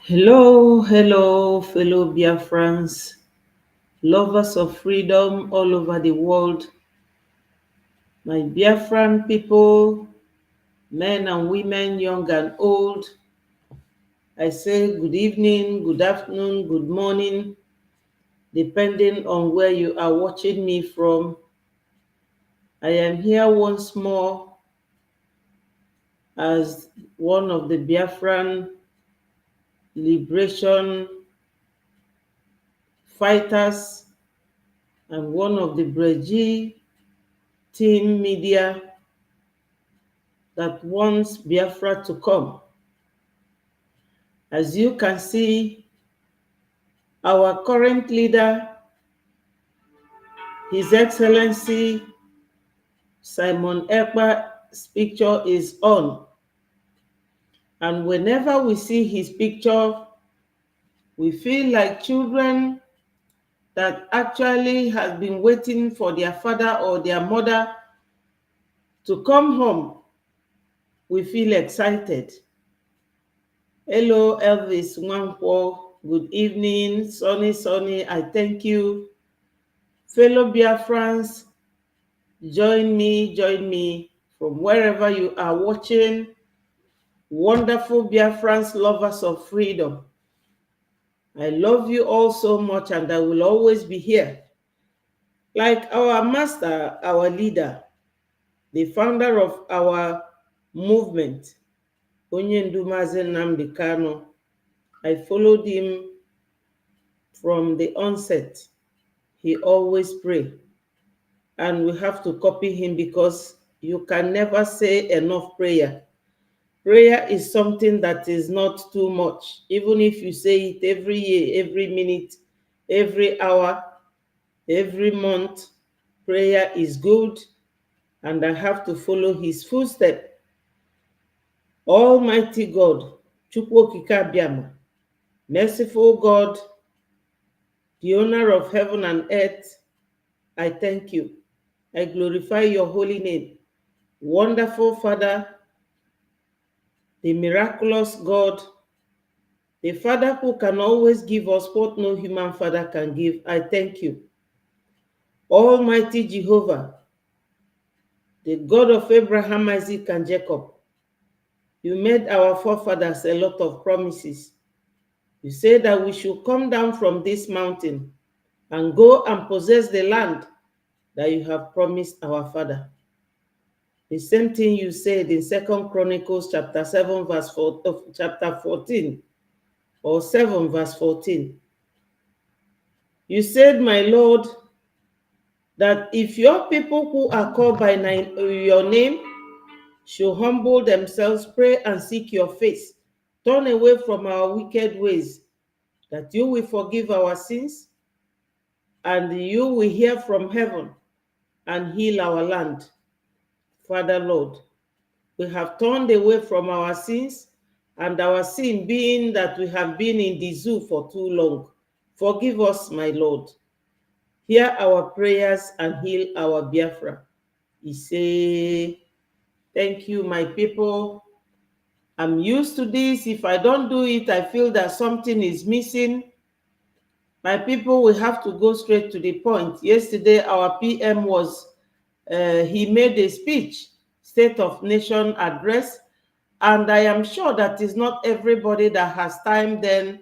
Hello, hello, fellow Biafrans, lovers of freedom all over the world. My Biafran people, men and women, young and old, I say good evening, good afternoon, good morning, depending on where you are watching me from. I am here once more as one of the Biafran liberation fighters and one of the Brgie team media that wants Biafra to come. As you can see, our current leader, His Excellency Simon Ekpa's picture is on. And whenever we see his picture, we feel like children that actually have been waiting for their father or their mother to come home. We feel excited. Hello, Elvis Nwankwo. Good evening, Sonny. I thank you. Fellow Biafrans, join me from wherever you are watching. Wonderful Biafrans, lovers of freedom. I love you all so much and I will always be here. Like our master, our leader, the founder of our movement, Onyendu Mazi Nnamdi Kanu, I followed him from the onset. He always pray. And we have to copy him because you can never say enough prayer. Prayer is something that is not too much. Even if you say it every year, every minute, every hour, every month, prayer is good, and I have to follow his footsteps. Almighty God, Chukwu Okike Abiama, merciful God, the owner of heaven and earth, I thank you. I glorify your holy name. Wonderful Father, the miraculous God, the Father who can always give us what no human father can give, I thank you. Almighty Jehovah, the God of Abraham, Isaac, and Jacob, you made our forefathers a lot of promises. You said that we should come down from this mountain and go and possess the land that you have promised our father. The same thing you said in 2 Chronicles chapter 7, verse 4, chapter 14, or 7, verse 14. You said, my Lord, that if your people who are called by your name should humble themselves, pray and seek your face, turn away from our wicked ways, that you will forgive our sins, and you will hear from heaven and heal our land. Father Lord, we have turned away from our sins, and our sin being that we have been in the zoo for too long. Forgive us, my Lord. Hear our prayers and heal our Biafra. He say, thank you, my people. I'm used to this. If I don't do it, I feel that something is missing. My people, we have to go straight to the point. Yesterday, our PM he made a speech, State of Nation address, and I am sure that it's not everybody that has time then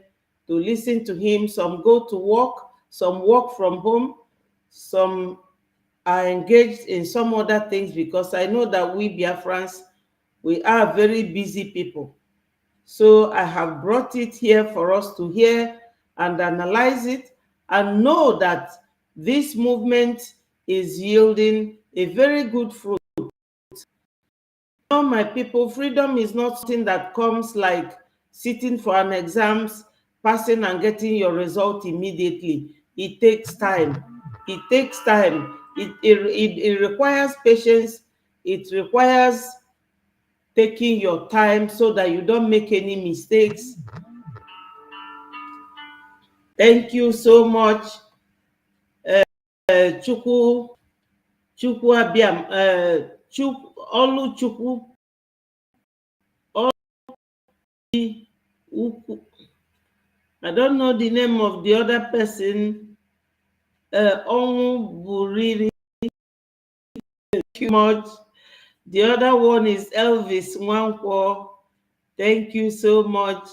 to listen to him. Some go to work, some work from home, some are engaged in some other things, because I know that we Biafrans, we are very busy people. So I have brought it here for us to hear and analyze it and know that this movement is yielding a very good fruit. You know, my people, freedom is not something that comes like sitting for an exams, passing and getting your result immediately. It takes time. It takes time. It requires patience. It requires taking your time so that you don't make any mistakes. Thank you so much, Chukwu Abiam, Olu Chukwu, Olu Ukwu. I don't know the name of the other person. Onwu Buriri, thank you much. The other one is Elvis Nwankwo. Thank you so much.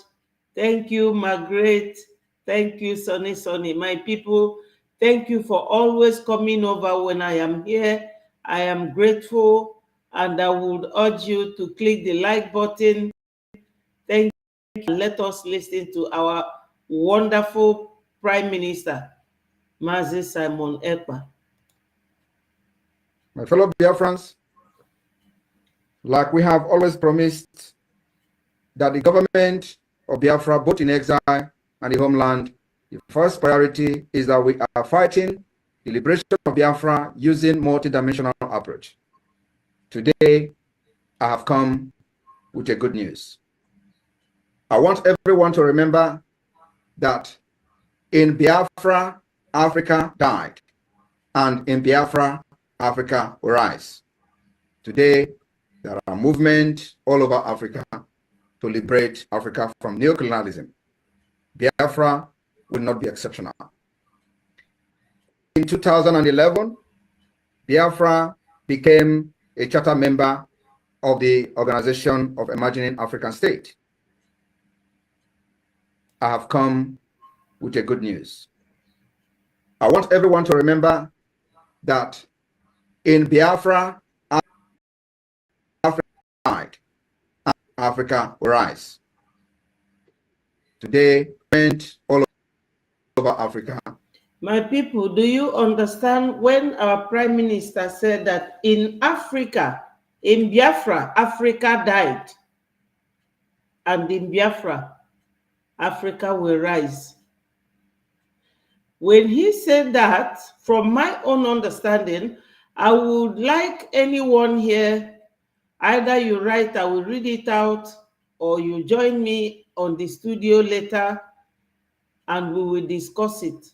Thank you, Margaret. Thank you, Sonny. My people, thank you for always coming over when I am here. I am grateful, and I would urge you to click the like button. Thank you. Let us listen to our wonderful Prime Minister, Mse Simon Ekpa. My fellow Biafrans, like we have always promised, that the government of Biafra, both in exile and the homeland, the first priority is that we are fighting the liberation of Biafra using multidimensional approach. Today, I have come with a good news. I want everyone to remember that in Biafra, Africa died, and in Biafra, Africa will rise. Today, there are movements all over Africa to liberate Africa from neocolonialism. Biafra will not be exceptional. In 2011, Biafra became a charter member of the Organization of Emerging African States. I have come with a good news. I want everyone to remember that in Biafra, Africa died, and Africa will rise. Today, all over Africa. My people, do you understand when our Prime Minister said that in Africa, in Biafra, Africa died, and in Biafra, Africa will rise? When he said that, from my own understanding, I would like anyone here, either you write, I will read it out, or you join me on the studio later, and we will discuss it.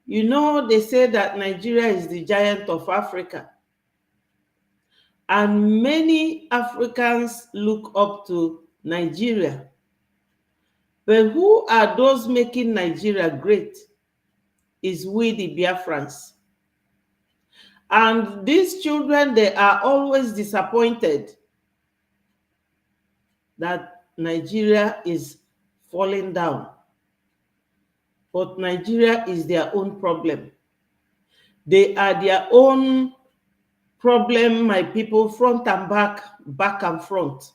You know, they say that Nigeria is the giant of Africa. And many Africans look up to Nigeria. But who are those making Nigeria great? Is we, the Biafrans. And these children, they are always disappointed that Nigeria is falling down. But Nigeria is their own problem. They are their own problem, my people, front and back, back and front.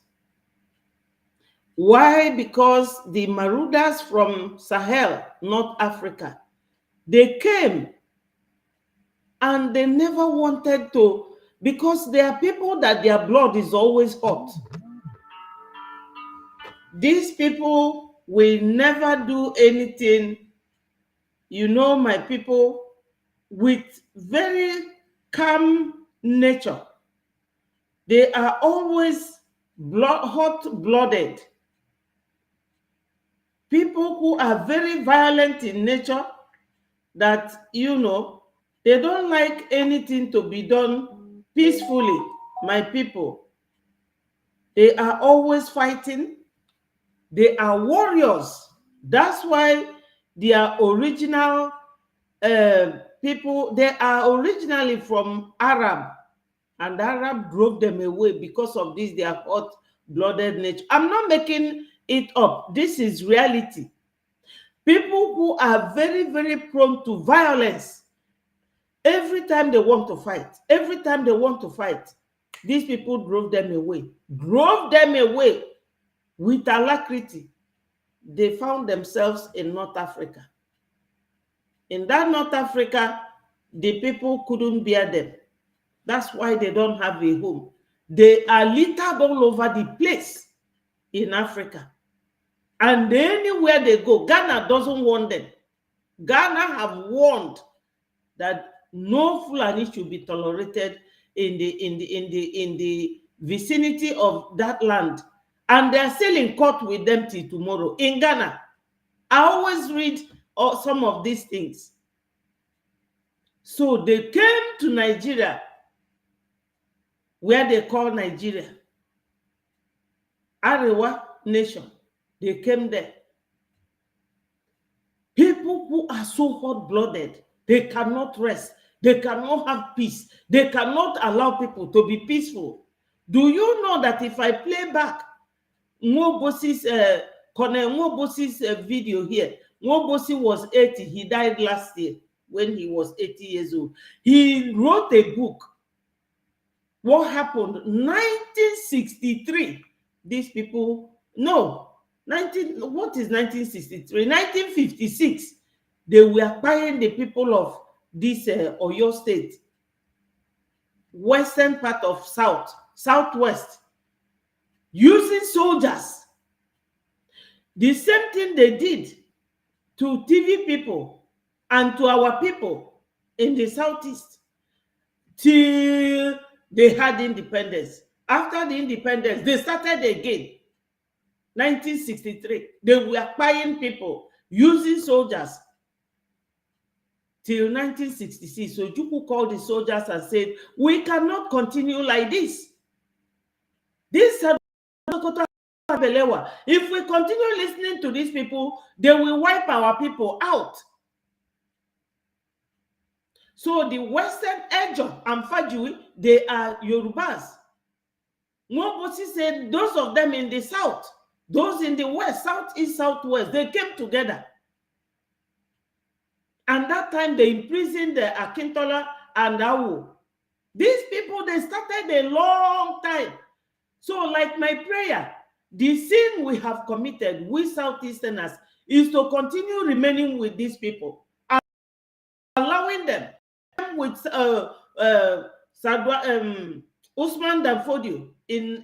Why? Because the marauders from Sahel, North Africa, they came and they never wanted to, because there are people that their blood is always hot. These people will never do anything, you know, my people, with very calm nature. They are always hot-blooded. People who are very violent in nature, that, you know, they don't like anything to be done peacefully, my people. They are always fighting. They are warriors. That's why their original people, they are originally from Arab, and Arab drove them away because of this, their hot-blooded nature. I'm not making it up. This is reality. People who are very, very prone to violence, every time they want to fight, these people drove them away with alacrity. They found themselves in North Africa. In that North Africa, the people couldn't bear them. That's why they don't have a home. They are littered all over the place in Africa. And anywhere they go, Ghana doesn't want them. Ghana have warned that no Fulani should be tolerated in the vicinity of that land. And they are still in court with them till tomorrow in Ghana. I always read some of these things. So they came to Nigeria, where they call Nigeria Arewa nation. They came there. people who are so hot-blooded, they cannot rest. They cannot have peace. They cannot allow people to be peaceful. Do you know that if I play back Colonel Nwobosi's video here, Nwobosi was 80. He died last year when he was 80 years old. He wrote a book. What happened? 1963. These people, no, what is 1963? 1956. They were buying the people of this Oyo State, western part of southwest, using soldiers. The same thing they did to TV people and to our people in the southeast till they had independence. After the independence, they started again. 1963, they were buying people, using soldiers till 1966. So Ojukwu called the soldiers and said, we cannot continue like this. This if we continue listening to these people, they will wipe our people out. So the western Ejo and Fajui, they are Yorubas. Nwobosi said those of them in the south, those in the west, southeast, southwest, they came together. And that time they imprisoned the Akintola and Awu. These people, they started a long time. So like my prayer, the sin we have committed, we Southeasterners, is to continue remaining with these people, allowing them with Usman Danfodio in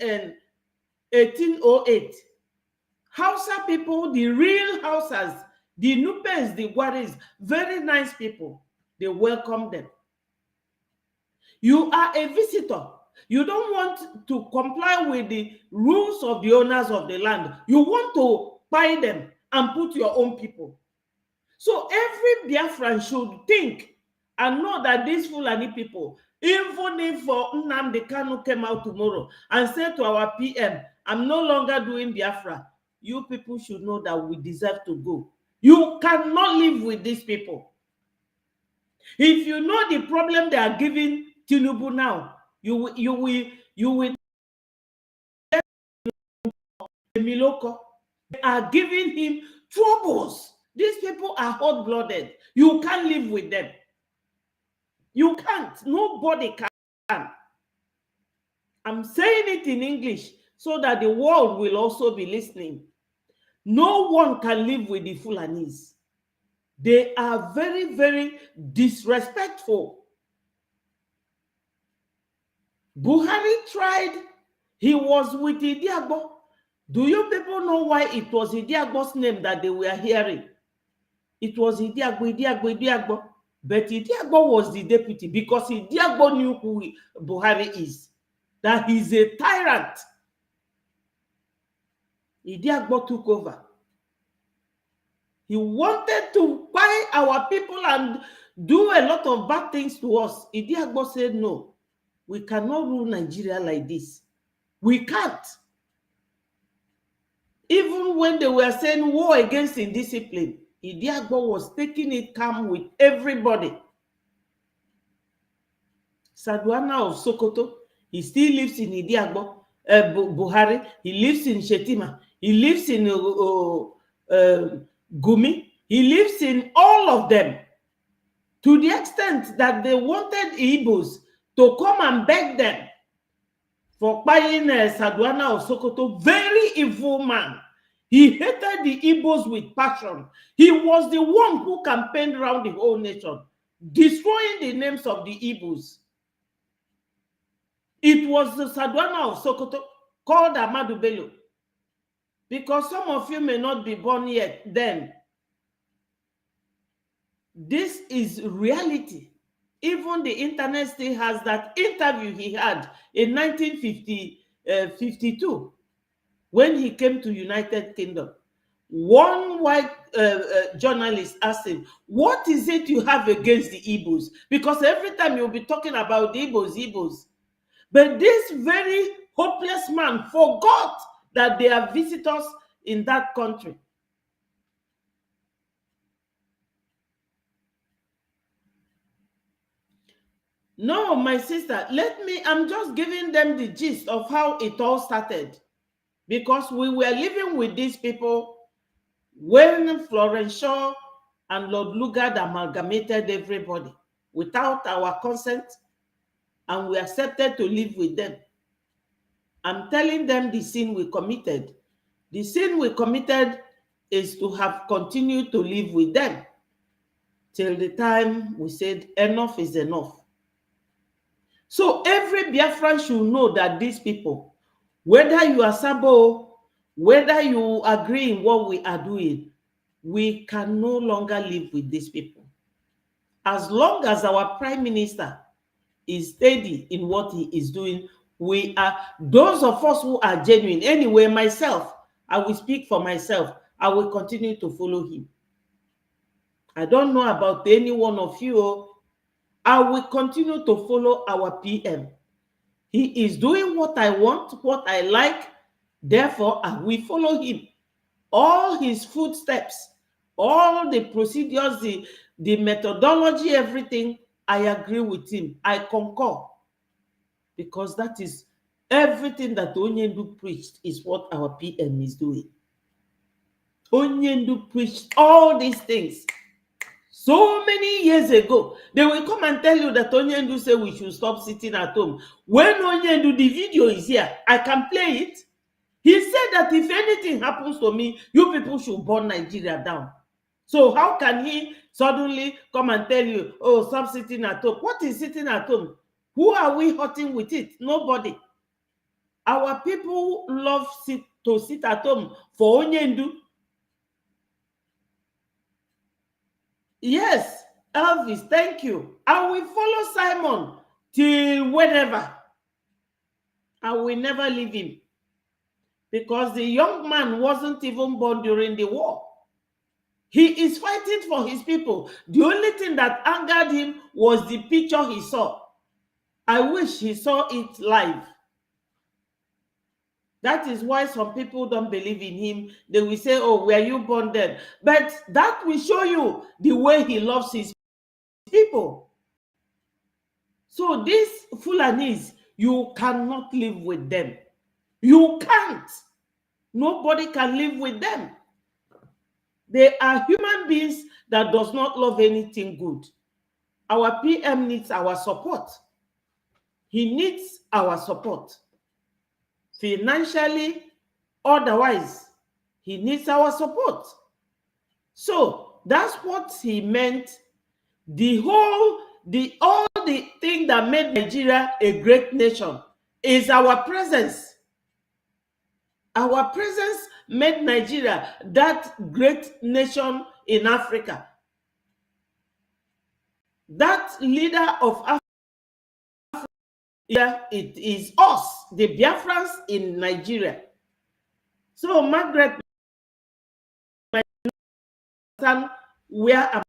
1808. Hausa people, the real Hausas, the Nupes, the Gwaris, very nice people. They welcome them. You are a visitor. You don't want to comply with the rules of the owners of the land. You want to buy them and put your own people. So every Biafran should think and know that these Fulani people, even if Nnamdi Kanu came out tomorrow and said to our PM, I'm no longer doing Biafra, you people should know that we deserve to go. You cannot live with these people. If you know the problem they are giving Tinubu now, you will Miloko. They are giving him troubles. These people are hot-blooded. You can't live with them. You can't. Nobody can. I'm saying it in English so that the world will also be listening. No one can live with the Fulanis. They are very, very disrespectful. Buhari tried. He was with Idiagbo. Do you people know why it was Idiagbo's name that they were hearing? It was Idiagbo. But Idiagbo was the deputy because Idiagbo knew who Buhari is. That he's a tyrant. Idiagbo took over. He wanted to buy our people and do a lot of bad things to us. Idiagbo said, no, we cannot rule Nigeria like this. We can't. Even when they were saying war against indiscipline, Idiagbo was taking it calm with everybody. Saduana of Sokoto, he still lives in Idiagbo. Buhari, he lives in Shetima. He lives in Gumi. He lives in all of them. To the extent that they wanted Igbos to come and beg them for buying Saduana of Sokoto. Very evil man. He hated the Igbos with passion. He was the one who campaigned around the whole nation, destroying the names of the Igbos. It was the Saduana of Sokoto called Ahmadu Bello. Because some of you may not be born yet then. This is reality. Even the internet still has that interview he had in 1952 when he came to United Kingdom. One white journalist asked him, what is it you have against the Igbos? Because every time you'll be talking about the Igbos. But this very hopeless man forgot that they are visitors in that country. No, my sister, I'm just giving them the gist of how it all started. Because we were living with these people when Florence Shaw and Lord Lugard amalgamated everybody without our consent, and we accepted to live with them. I'm telling them the sin we committed. The sin we committed is to have continued to live with them till the time we said enough is enough. So every Biafran should know that these people, whether you are Sabo, whether you agree in what we are doing, we can no longer live with these people. As long as our prime minister is steady in what he is doing, we are, those of us who are genuine, anyway, myself, I will speak for myself, I will continue to follow him. I don't know about any one of you. I will continue to follow our PM. He is doing what I want, what I like, therefore I will follow him. All his footsteps, all the procedures, the methodology, everything, I agree with him. I concur. Because that is everything that Onyendu preached is what our PM is doing. Onyendu preached all these things. So many years ago, they will come and tell you that Onyendu said we should stop sitting at home. When Onyendu, the video is here, I can play it. He said that if anything happens to me, you people should burn Nigeria down. So how can he suddenly come and tell you, oh, stop sitting at home? What is sitting at home? Who are we hurting with it? Nobody. Our people love to sit at home for Onyendu. Yes, Elvis, thank you. I will follow Simon till whenever. I will never leave him. Because the young man wasn't even born during the war. He is fighting for his people. The only thing that angered him was the picture he saw. I wish he saw it live. That is why some people don't believe in him. They will say, oh, were you born then? But that will show you the way he loves his people. So these Fulanis, you cannot live with them. You can't. Nobody can live with them. They are human beings that does not love anything good. Our PM needs our support. He needs our support. Financially, otherwise, he needs our support. So that's what he meant. All the thing that made Nigeria a great nation is our presence. Our presence made Nigeria that great nation in Africa. That leader of Africa, it is us, the Biafrans in Nigeria. So, Margaret, where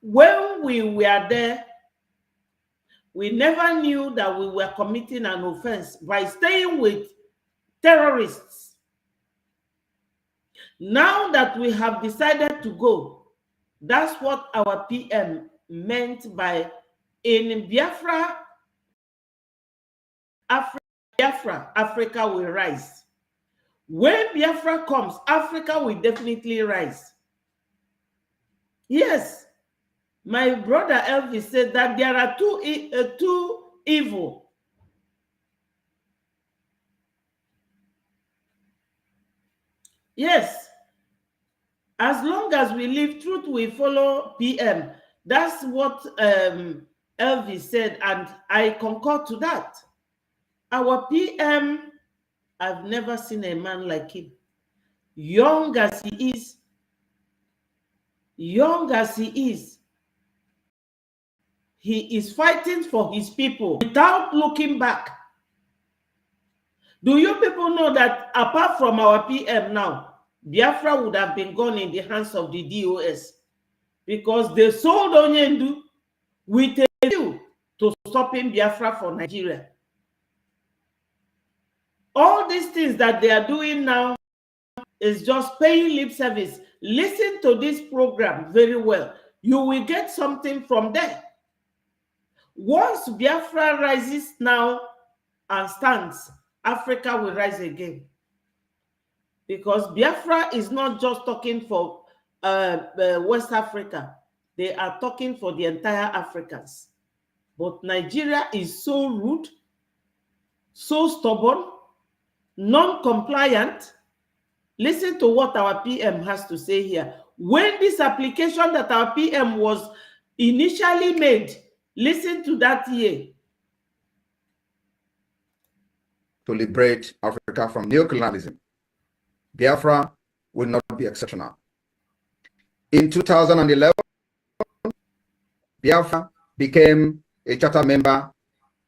when we were there, we never knew that we were committing an offense by staying with terrorists. Now that we have decided to go, that's what our PM meant by in Biafra, Africa will rise. When Biafra comes, Africa will definitely rise. Yes, my brother Elvis said that there are two evil. Yes, as long as we live truth, we follow PM. That's what Elvis said, and I concur to that. Our PM, I've never seen a man like him. Young as he is, he is fighting for his people without looking back. Do you people know that apart from our PM now, Biafra would have been gone in the hands of the DOS because they sold Onyendu with a view to stopping Biafra for Nigeria. All these things that they are doing now is just paying lip service. Listen to this program very well. You will get something from there. Once Biafra rises now and stands, Africa will rise again. Because Biafra is not just talking for West Africa. They are talking for the entire Africans. But Nigeria is so rude, so stubborn, non-compliant. Listen to what our PM has to say here. When this application that our PM was initially made, listen to that year. To liberate Africa from neocolonialism. Biafra will not be exceptional. In 2011, Biafra became a charter member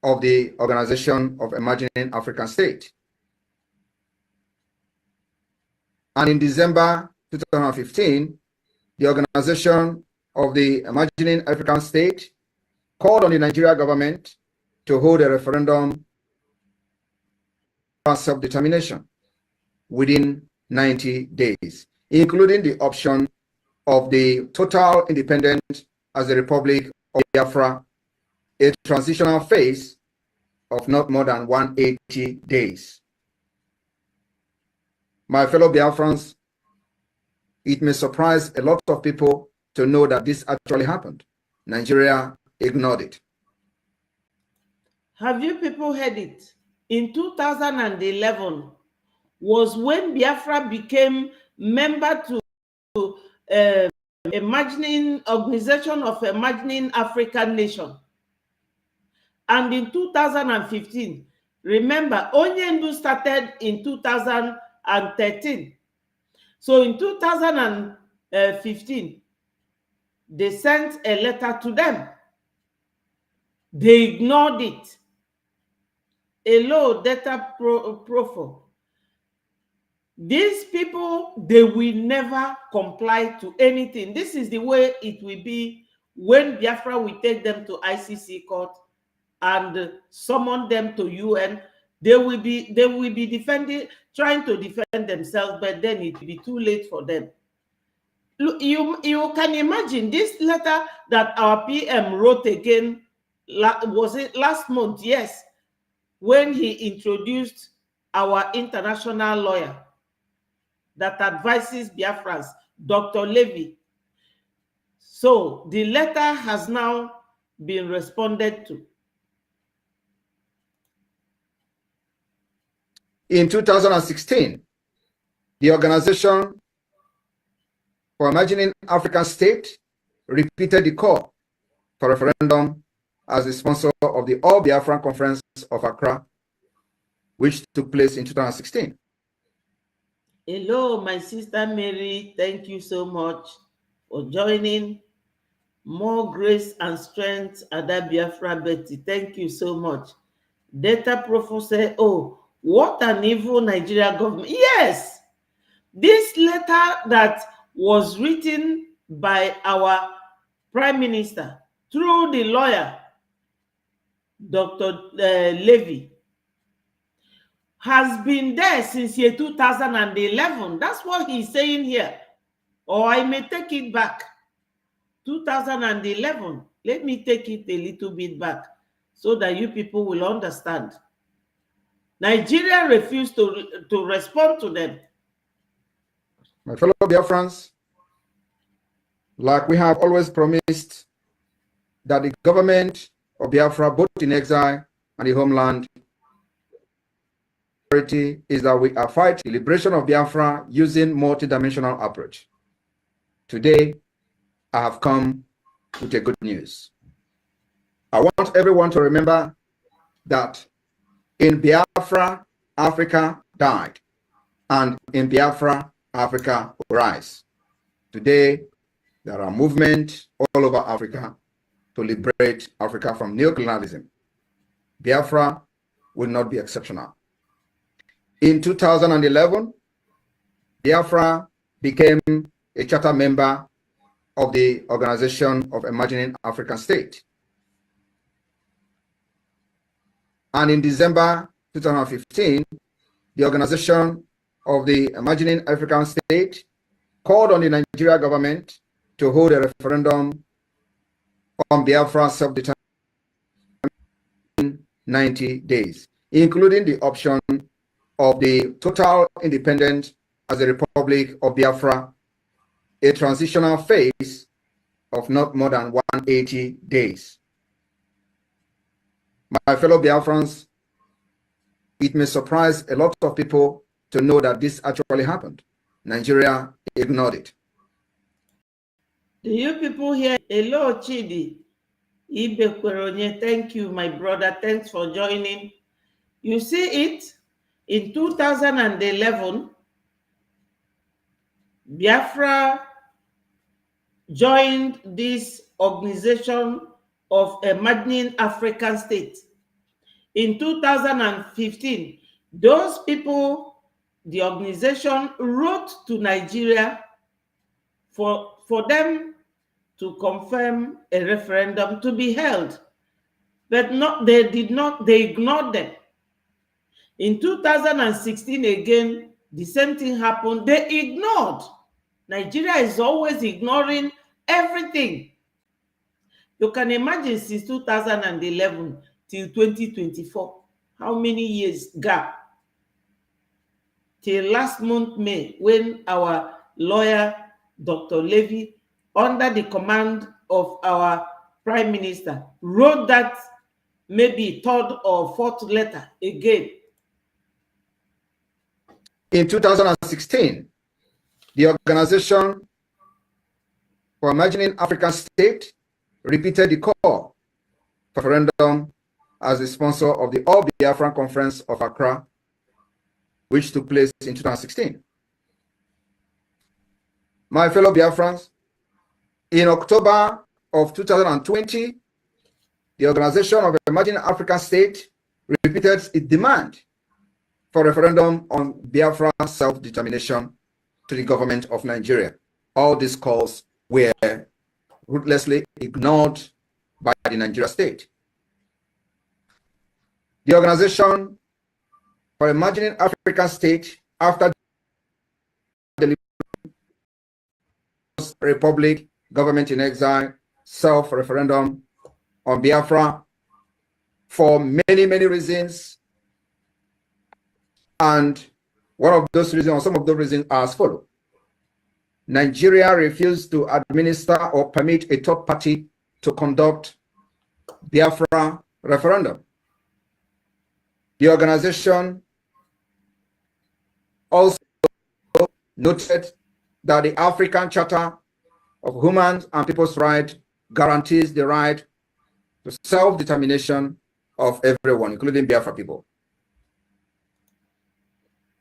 of the Organization of Emerging African States. And in December 2015, the Organization of the Emerging African States called on the Nigeria government to hold a referendum on self-determination within 90 days, including the option of the total independence as the Republic of Biafra, a transitional phase of not more than 180 days. My fellow Biafrans, it may surprise a lot of people to know that this actually happened. Nigeria ignored it. Have you people heard it? In 2011 was when Biafra became member to Imagining Organization of Imagining African Nation. And in 2015, remember, Onyendu started in 2013. So in 2015, they sent a letter to them. They ignored it. Hello, data profile. These people, they will never comply to anything. This is the way it will be when Biafra will take them to ICC court and summon them to UN. They will be trying to defend themselves, but then it will be too late for them. Look, you can imagine this letter that our PM wrote again, was it last month? Yes, when he introduced our international lawyer that advises Biafrans, Dr. Levy. So the letter has now been responded to. In 2016, the Organization for Imagining African States repeated the call for referendum as the sponsor of the All Biafran Conference of Accra, which took place in 2016. Hello, my sister Mary. Thank you so much for joining. More grace and strength, Ada Biafra Betty. Thank you so much. Data Professor, oh, what an evil Nigeria government. Yes, this letter that was written by our Prime Minister through the lawyer, Dr. Levy, has been there since year 2011. That's what he's saying here. Or I may take it back. 2011. Let me take it a little bit back so that you people will understand. Nigeria refused to respond to them. My fellow Biafrans, like we have always promised that the government of Biafra, both in exile and the homeland, is that we are fighting the liberation of Biafra using multidimensional approach. Today, I have come with a good news. I want everyone to remember that in Biafra, Africa died, and in Biafra, Africa will rise. Today, there are movements all over Africa to liberate Africa from neocolonialism. Biafra will not be exceptional. In 2011, Biafra became a charter member of the Organization of Emerging African States. And in December 2015, the Organization of the Emerging African States called on the Nigeria government to hold a referendum on Biafra self-determination 90 days, including the option of the total independence as a Republic of Biafra, a transitional phase of not more than 180 days. My fellow Biafrans, it may surprise a lot of people to know that this actually happened. Nigeria ignored it. Do you people hear? Hello, Chidi. Ibekweronye, thank you, my brother. Thanks for joining. You see it? In 2011, Biafra joined this organization of imagining African states. In 2015, those people, the organization, wrote to Nigeria for them to confirm a referendum to be held. But they ignored them. In 2016 again, the same thing happened. They ignored. Nigeria is always ignoring everything. You can imagine since 2011 till 2024, how many years gap? Till last month, May, when our lawyer, Dr. Levy, under the command of our Prime Minister, wrote that maybe third or fourth letter again. In 2016, the Organization for Imagining African State repeated the call for referendum as the sponsor of the All Biafran Conference of Accra, which took place in 2016. My fellow Biafrans, in October of 2020, the Organization of Imagining African State repeated its demand for referendum on Biafra self-determination to the government of Nigeria. All these calls were ruthlessly ignored by the Nigeria state. The Organization for Imagining African State, after the Republic, government in exile, self-referendum on Biafra, for many, many reasons. And one of those reasons, or some of those reasons, are as follows. Nigeria refused to administer or permit a third party to conduct Biafra referendum. The organization also noted that the African Charter of Human and People's Rights guarantees the right to self-determination of everyone, including Biafra people.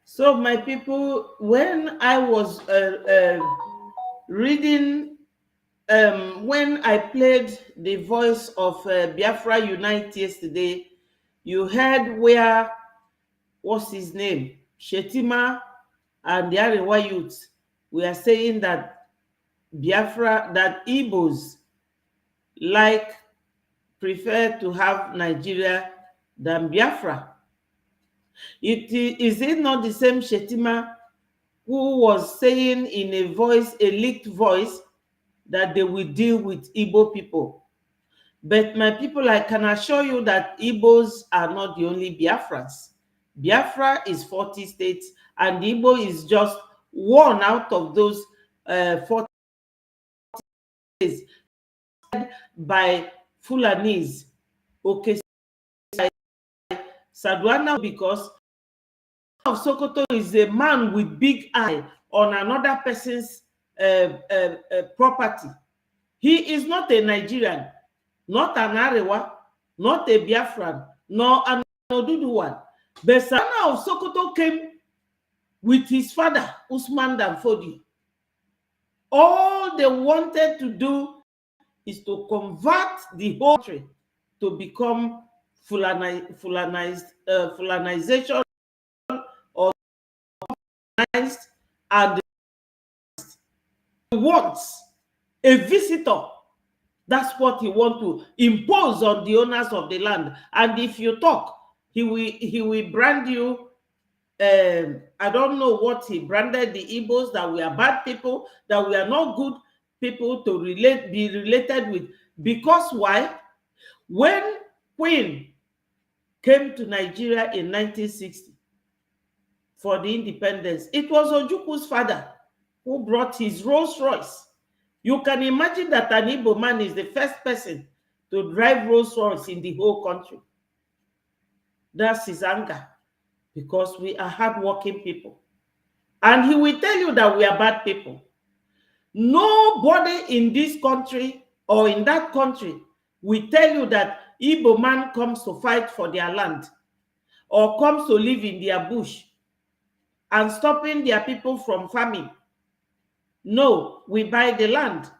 So, my people, when I was reading, when I played the voice of Biafra Unite yesterday, you heard where, what's his name, Shetima and the Arewa youths were saying that Biafra, that Igbos prefer to have Nigeria than Biafra. Is it not the same Shetima who was saying in a voice, a leaked voice, that they will deal with Igbo people? But my people, I can assure you that Igbos are not the only Biafrans. Biafra is 40 states, and Igbo is just one out of those 40 states by Fulanis. Okay, Sadwana, because of Sokoto is a man with big eye on another person's property. He is not a Nigerian, not an Arewa, not a Biafran, nor an Oduduwan. But Sadwana of Sokoto came with his father, Usman Danfodi. All they wanted to do is to convert the whole country to become Fulanization or Fulanized, and he wants a visitor. That's what he wants to impose on the owners of the land. And if you talk, he will brand you. I don't know what he branded the Igbos, that we are bad people, that we are not good people to be related with. Because why? When Queen came to Nigeria in 1960 for the independence. It was Ojukwu's father who brought his Rolls Royce. You can imagine that an Igbo man is the first person to drive Rolls Royce in the whole country. That's his anger, because we are hardworking people. And he will tell you that we are bad people. Nobody in this country or in that country will tell you that Igbo man comes to fight for their land or comes to live in their bush and stopping their people from farming. No, we buy the land,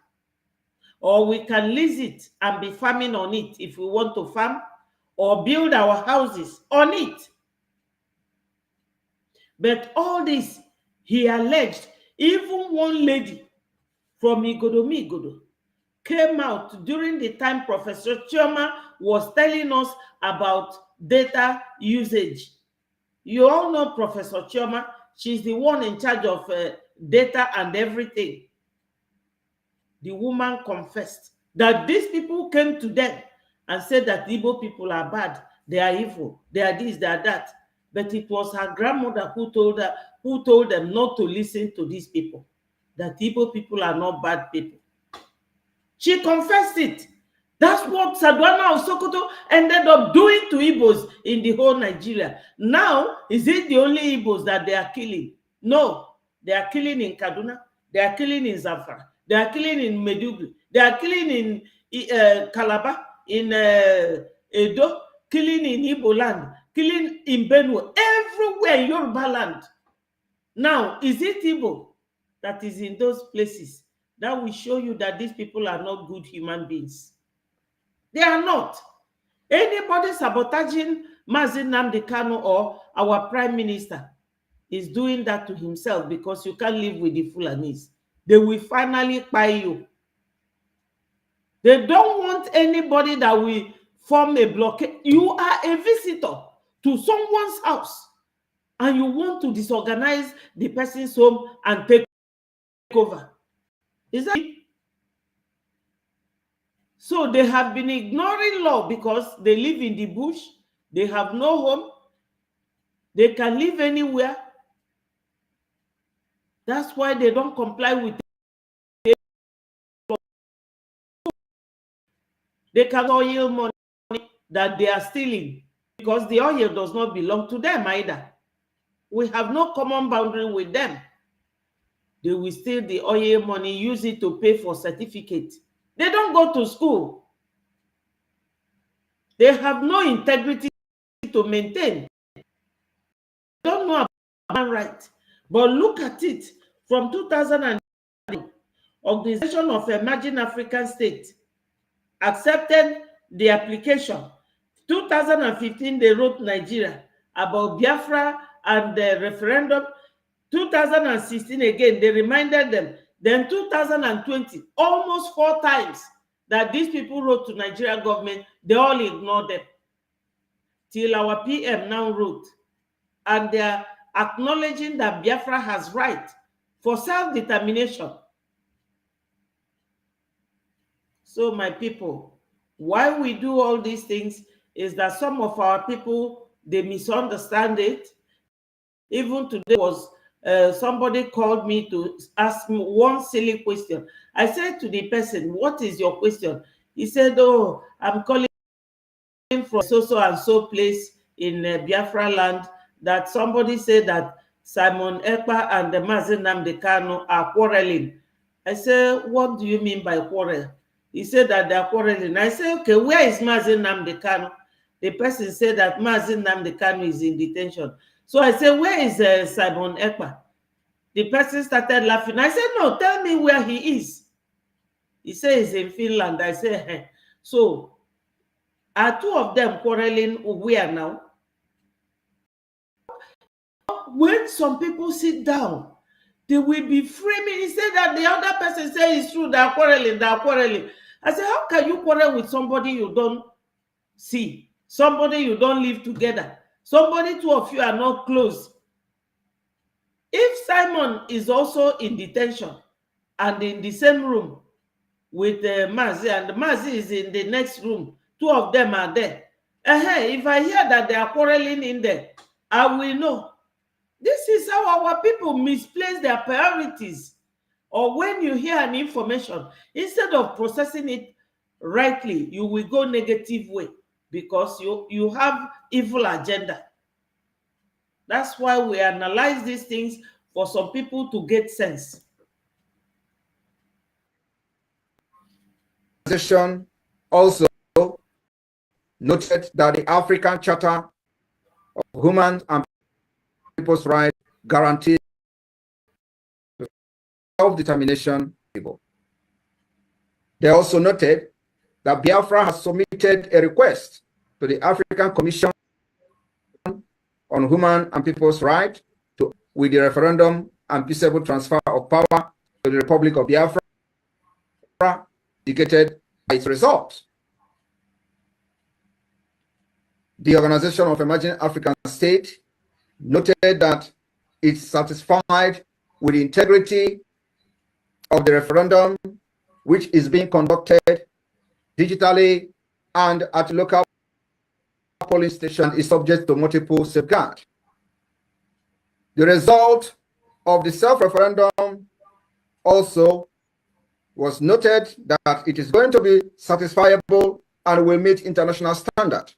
or we can lease it and be farming on it if we want to farm, or build our houses on it. But all this, he alleged, even one lady from Igodo came out during the time Professor Chioma was telling us about data usage. You all know Professor Chioma. She's the one in charge of data and everything. The woman confessed that these people came to them and said that the Igbo people are bad, they are evil, they are this, they are that. But it was her grandmother who told them not to listen to these people, that Igbo people are not bad people. She confessed it. That's what Sadwana of Sokoto ended up doing to Igbos in the whole Nigeria. Now, is it the only Igbos that they are killing? No, they are killing in Kaduna, they are killing in Zamfara, they are killing in Meduguri, they are killing in Calabar, in Edo, killing in Igbo land, killing in Benue, everywhere in Yoruba land. Now, is it Igbo that is in those places? That will show you that these people are not good human beings. They are not. Anybody sabotaging Mazi Nnamdi Kanu or our prime minister is doing that to himself, because you can't live with the Fulanis. They will finally buy you. They don't want anybody that will form a blockade. You are a visitor to someone's house and you want to disorganize the person's home and take over. Is that it? So they have been ignoring law because they live in the bush, they have no home, they can live anywhere. That's why they don't comply with the law. They can oil money that they are stealing, because the oil does not belong to them either. We have no common boundary with them. They will steal the oil money, use it to pay for certificates. They don't go to school. They have no integrity to maintain. They don't know about right. But look at it. From 2009, Organization of Emerging African States accepted the application. 2015, they wrote Nigeria about Biafra and the referendum. 2016, again, they reminded them. Then 2020, almost 4 times that these people wrote to Nigeria government, they all ignored them. Till our PM now wrote, and they are acknowledging that Biafra has right for self-determination. So my people, why we do all these things is that some of our people, they misunderstand it. Even today was somebody called me to ask me one silly question. I said to the person, what is your question? He said, oh, I'm calling from so and so place in Biafra land, that somebody said that Simon Ekpa and the Mazi Nnamdi Kanu are quarreling. I said, what do you mean by quarrel? He said that they are quarreling. I said, okay, where is Mazi Nnamdi Kanu? The person said that Mazi Nnamdi Kanu is in detention. So I said, where is Simon Ekpa? The person started laughing. I said, no, tell me where he is. He said he's in Finland. I said, hey. So are 2 of them quarreling where now? When some people sit down, they will be framing. He said that the other person said it's true, they are quarreling, they are quarreling. I said, how can you quarrel with somebody you don't see? Somebody you don't live together? Somebody 2 of you are not close. If Simon is also in detention and in the same room with Mazi, and Mazi is in the next room, 2 of them are there, If I hear that they are quarreling in there, I will know. This is how our people misplace their priorities. Or when you hear an information, instead of processing it rightly, you will go negative way because you have evil agenda. That's why we analyze these things for some people to get sense. Also noted that the African Charter of Human and People's Rights guarantees self-determination. They also noted that Biafra has submitted a request to the African Commission on Human and People's Rights with the referendum and peaceable transfer of power to the Republic of Biafra, indicated by its results. The Organization of Emerging African States noted that it's satisfied with the integrity of the referendum, which is being conducted digitally and at local polling station is subject to multiple safeguards. The result of the self-referendum also was noted that it is going to be satisfiable and will meet international standards.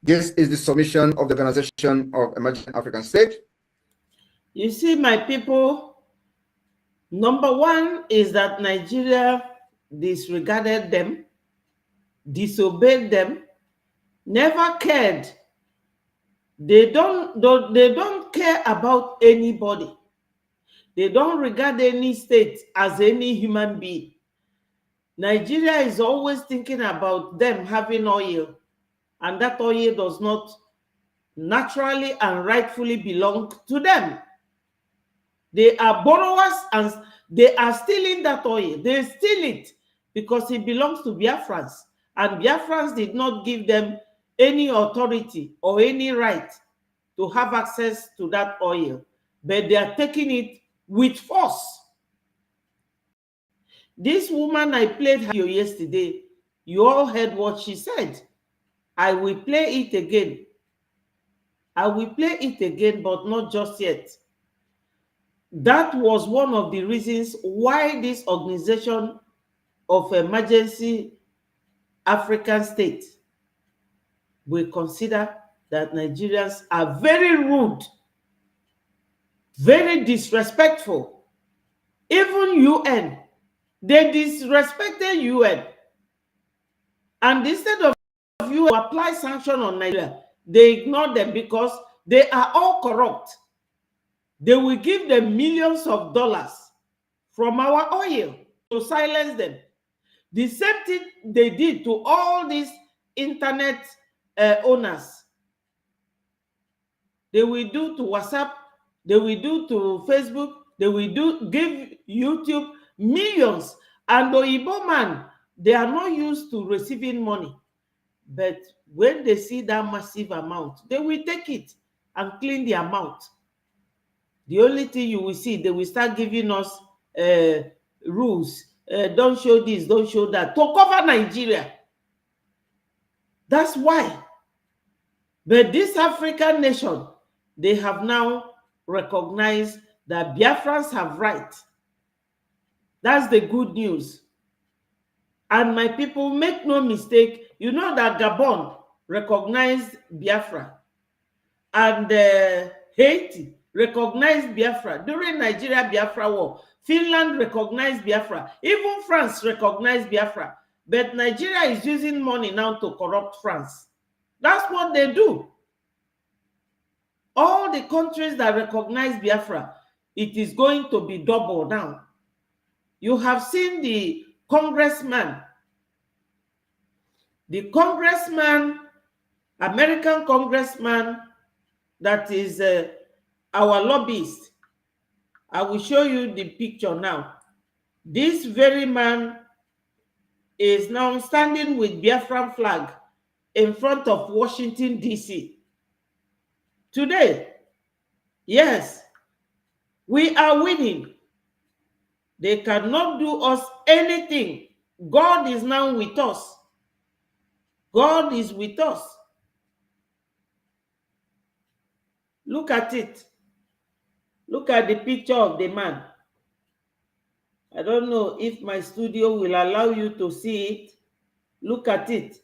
This is the submission of the Organization of Emerging African States. You see, my people, number one is that Nigeria disregarded them, disobeyed them, never cared. They don't care about anybody. They don't regard any state as any human being. Nigeria is always thinking about them having oil, and that oil does not naturally and rightfully belong to them. They are borrowers and they are stealing that oil. They steal it because it belongs to Biafrans, and Biafrans did not give them any authority or any right to have access to that oil, but they are taking it with force. This woman, I played her yesterday. You all heard what she said. I will play it again. I will play it again, but not just yet. That was one of the reasons why this organization of emergency African state will consider that Nigerians are very rude, very disrespectful. Even UN, they disrespected UN. And instead of you apply sanction on Nigeria, they ignore them because they are all corrupt. They will give them millions of dollars from our oil to silence them. The same thing they did to all these internet owners. They will do to WhatsApp, they will do to Facebook, they will give YouTube millions. And the Igbo man, they are not used to receiving money. But when they see that massive amount, they will take it and clean the amount. The only thing you will see, they will start giving us rules. Don't show this, don't show that, to cover Nigeria. That's why. But this African nation, they have now recognized that Biafrans have rights. That's the good news. And my people, make no mistake, you know that Gabon recognized Biafra, and Haiti recognized Biafra during Nigeria Biafra war. Finland recognized Biafra. Even France recognized Biafra. But Nigeria is using money now to corrupt France. That's what they do. All the countries that recognize Biafra, it is going to be double now. You have seen the congressman, American congressman, that is our lobbyist. I will show you the picture now. This very man is now standing with Biafran flag in front of Washington, D.C. Today, yes, we are winning. They cannot do us anything. God is now with us. God is with us. Look at it. Look at the picture of the man. I don't know if my studio will allow you to see it. Look at it.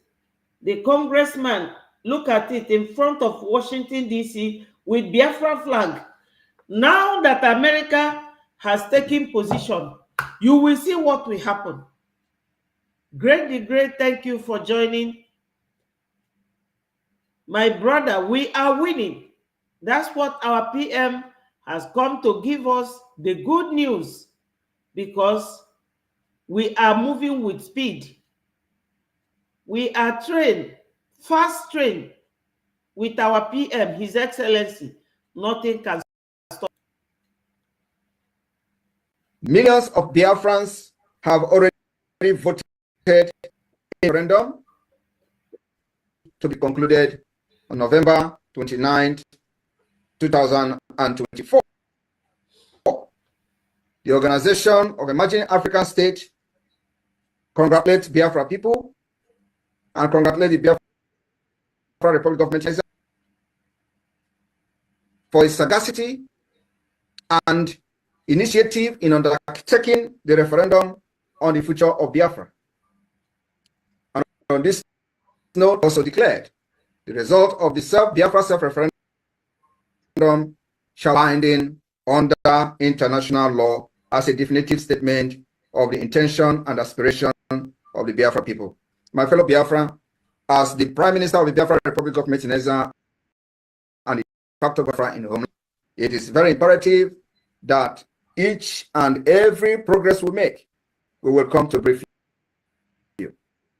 The congressman, look at it, in front of Washington, D.C. with Biafra flag. Now that America has taken position, you will see what will happen. Great the Great, thank you for joining. My brother, we are winning. That's what our PM has come to give us, the good news, because we are moving with speed. We are trained, fast trained with our PM, His Excellency. Nothing can stop. Millions of Biafrans have already voted in referendum to be concluded on November 29th, 2024. The Organization of Emerging African States congratulates Biafra people and congratulates the Biafra Republic of Nigeria for its sagacity and initiative in undertaking the referendum on the future of Biafra. And on this note, also declared the result of the Biafra self-referendum shall be binding under international law as a definitive statement of the intention and aspiration of the Biafra people. My fellow Biafra, as the Prime Minister of the Biafra Republic of Nigeria and the factor Biafra in the homeland, it is very imperative that each and every progress we make, we will come to brief you.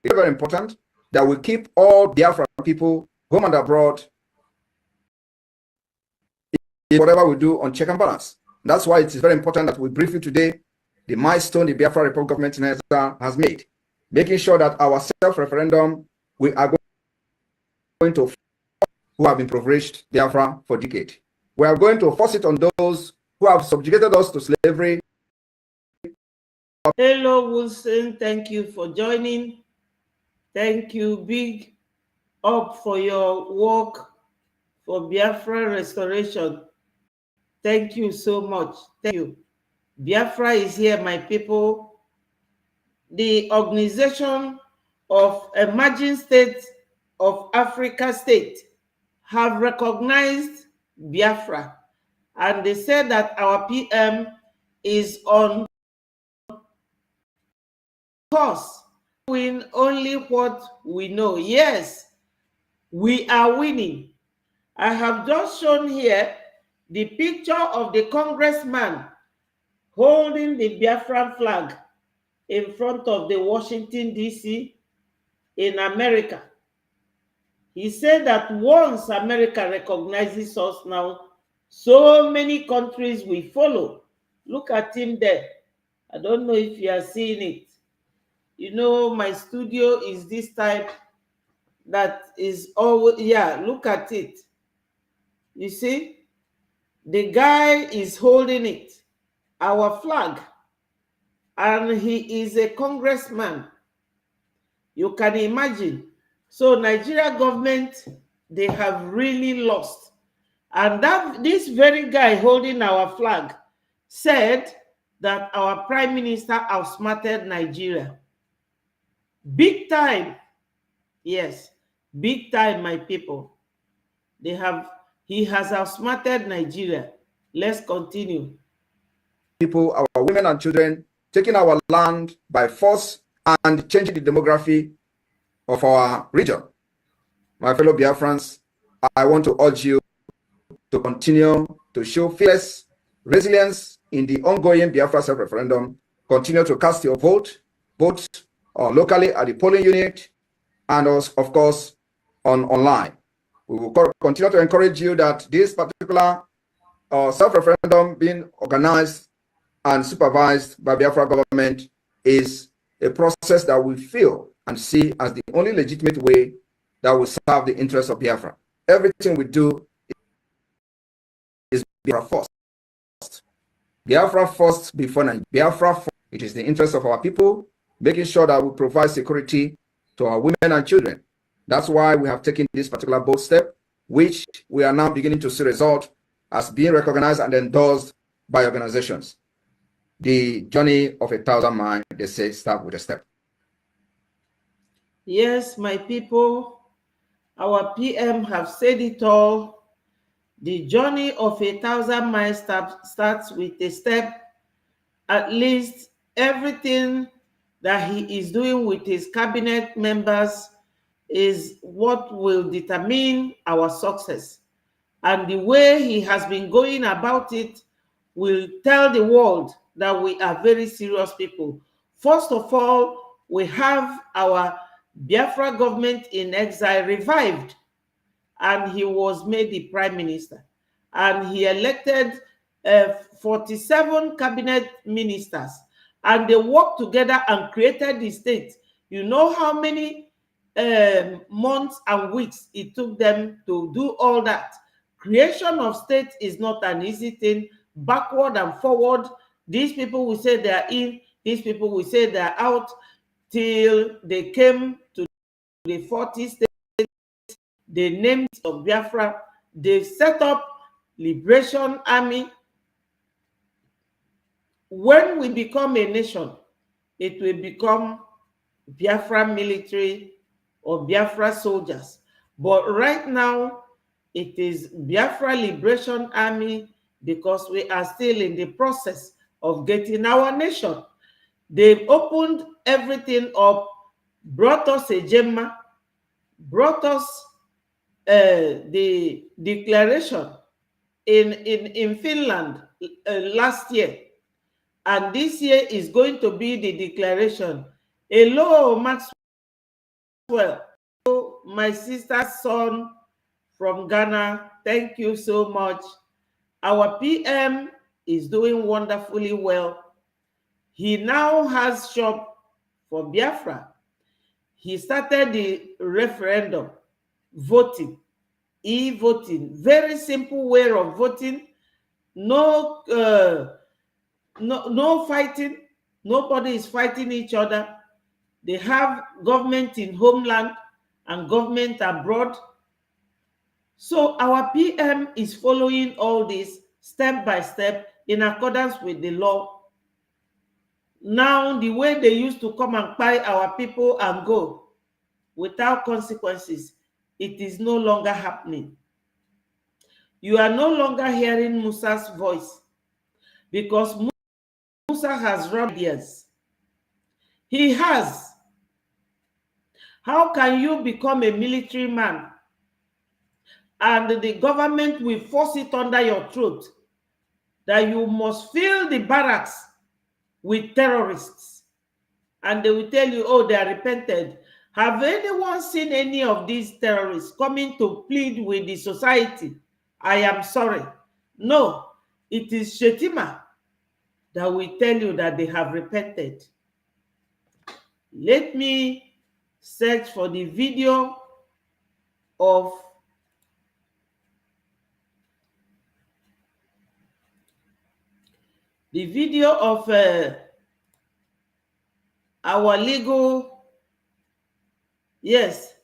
It's very important that we keep all Biafra people, home and abroad, in whatever we do on check and balance. That's why it is very important that we brief you today the milestone the Biafra Republic of Nigeria has made, making sure that our self-referendum, we are going to who have impoverished Biafra for decades. We are going to force it on those who have subjugated us to slavery. Hello, Wilson. Thank you for joining. Thank you, big up for your work for Biafra restoration. Thank you so much. Thank you. Biafra is here, my people. The Organization of Emerging States of Africa State have recognized Biafra, and they said that our PM is on course, doing only what we know. Yes, we are winning. I have just shown here the picture of the congressman holding the Biafran flag in front of the Washington, D.C. in America. He said that once America recognizes us now, so many countries will follow. Look at him there. I don't know if you are seeing it. You know, my studio is this type that is always, yeah, look at it. You see? The guy is holding it, our flag, and he is a congressman. You can imagine. So Nigeria government, they have really lost. And that this very guy holding our flag said that our prime minister outsmarted Nigeria. Big time. Yes, big time, my people. He has outsmarted Nigeria. Let's continue. People, our women and children, taking our land by force and changing the demography of our region. My fellow Biafrans, I want to urge you to continue to show fierce resilience in the ongoing Biafra self-referendum. Continue to cast your vote, both locally at the polling unit and also, of course, online. We will continue to encourage you that this particular self-referendum being organized and supervised by Biafra government is a process that we feel and see as the only legitimate way that will serve the interests of Biafra. Everything we do is Biafra first. Biafra first before Nigeria. Biafra first. It is the interest of our people, making sure that we provide security to our women and children, That's why we have taken this particular bold step, which we are now beginning to see result as being recognized and endorsed by organizations. The journey of 1,000 miles, they say, start with a step. Yes, my people, our PM have said it all. The journey of 1,000 miles starts with a step. At least everything that he is doing with his cabinet members is what will determine our success. And the way he has been going about it will tell the world that we are very serious people. First of all, we have our Biafra government in exile revived, and he was made the prime minister. And he elected 47 cabinet ministers, and they worked together and created the state. You know how many months and weeks it took them to do all that? Creation of state is not an easy thing. Backward and forward, these people will say they are in, these people will say they are out, till they came to the 40 states. They named of Biafra. They set up Liberation Army. When we become a nation, it will become Biafra military or Biafra soldiers. But right now, it is Biafra Liberation Army, because we are still in the process of getting our nation. They've opened everything up, brought us a Gemma, brought us the declaration in Finland last year. And this year is going to be the declaration. Hello, Maxwell. Hello, my sister's son from Ghana. Thank you so much. Our PM is doing wonderfully well. He now has shop for Biafra. He started the referendum, voting, e-voting. Very simple way of voting. No fighting. Nobody is fighting each other. They have government in homeland and government abroad. So our PM is following all this step by step in accordance with the law. Now, the way they used to come and buy our people and go without consequences, it is no longer happening. You are no longer hearing Musa's voice, because Musa has run ideas. He has. How can you become a military man and the government will force it under your throat that you must fill the barracks with terrorists? And they will tell you, oh, they are repented. Have anyone seen any of these terrorists coming to plead with the society? I am sorry. No, it is Shetima that will tell you that they have repented. Let me search for the video of our legal, yes,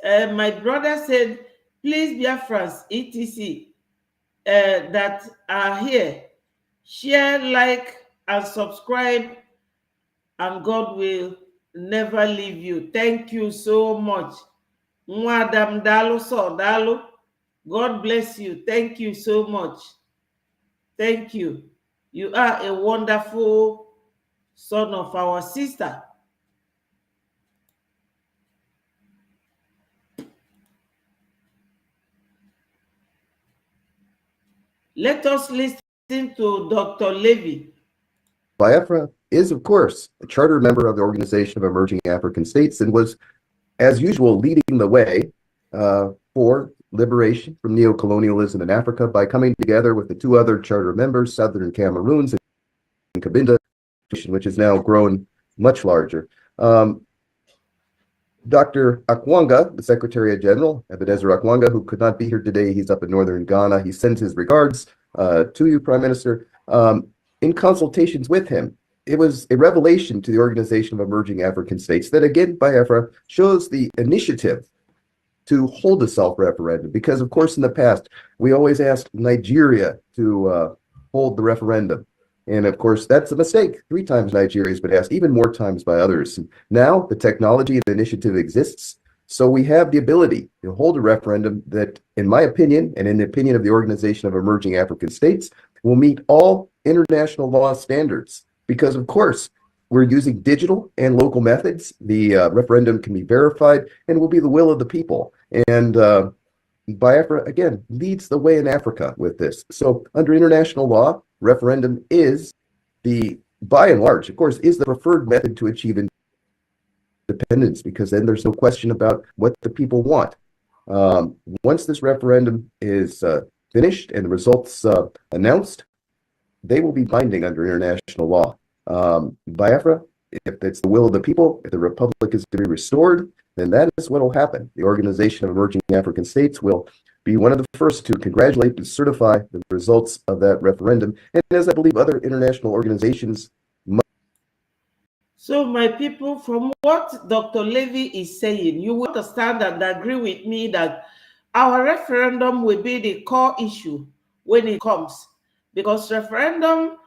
my brother said, please, Biafrans, etc., that are here, share, like, and subscribe, and God will never leave you. Thank you so much. Madam Dalo Sodalo, God bless you. Thank you so much. Thank you. You are a wonderful son of our sister. Let us listen to Dr. Levy. Biafra is, of course, a charter member of the Organization of Emerging African States and was, as usual, leading the way for liberation from neocolonialism in Africa by coming together with the two other charter members, Southern Cameroons and Cabinda, which has now grown much larger. Dr. Akwanga, the Secretary General, Ebenezer Akwanga, who could not be here today, he's up in northern Ghana. He sends his regards to you, Prime Minister. In consultations with him, it was a revelation to the Organization of Emerging African States that, again, Biafra shows the initiative to hold a self-referendum, because, of course, in the past, we always asked Nigeria to hold the referendum. And, of course, that's a mistake. 3 times Nigeria has been asked, even more times by others. And now the technology and the initiative exists, so we have the ability to hold a referendum that, in my opinion, and in the opinion of the Organization of Emerging African States, will meet all international law standards. Because, of course, we're using digital and local methods. The referendum can be verified and will be the will of the people. And Biafra, again, leads the way in Africa with this. So under international law, referendum is by and large, of course, is the preferred method to achieve independence, because then there's no question about what the people want. Once this referendum is finished and the results announced, they will be binding under international law. Biafra, if it's the will of the people, if the republic is to be restored, then that is what will happen. The Organization of Emerging African States will be one of the first to congratulate and certify the results of that referendum, and as I believe other international organizations must. So, my people, from what Dr. Levy is saying, you will understand and agree with me that our referendum will be the core issue when it comes, because referendum,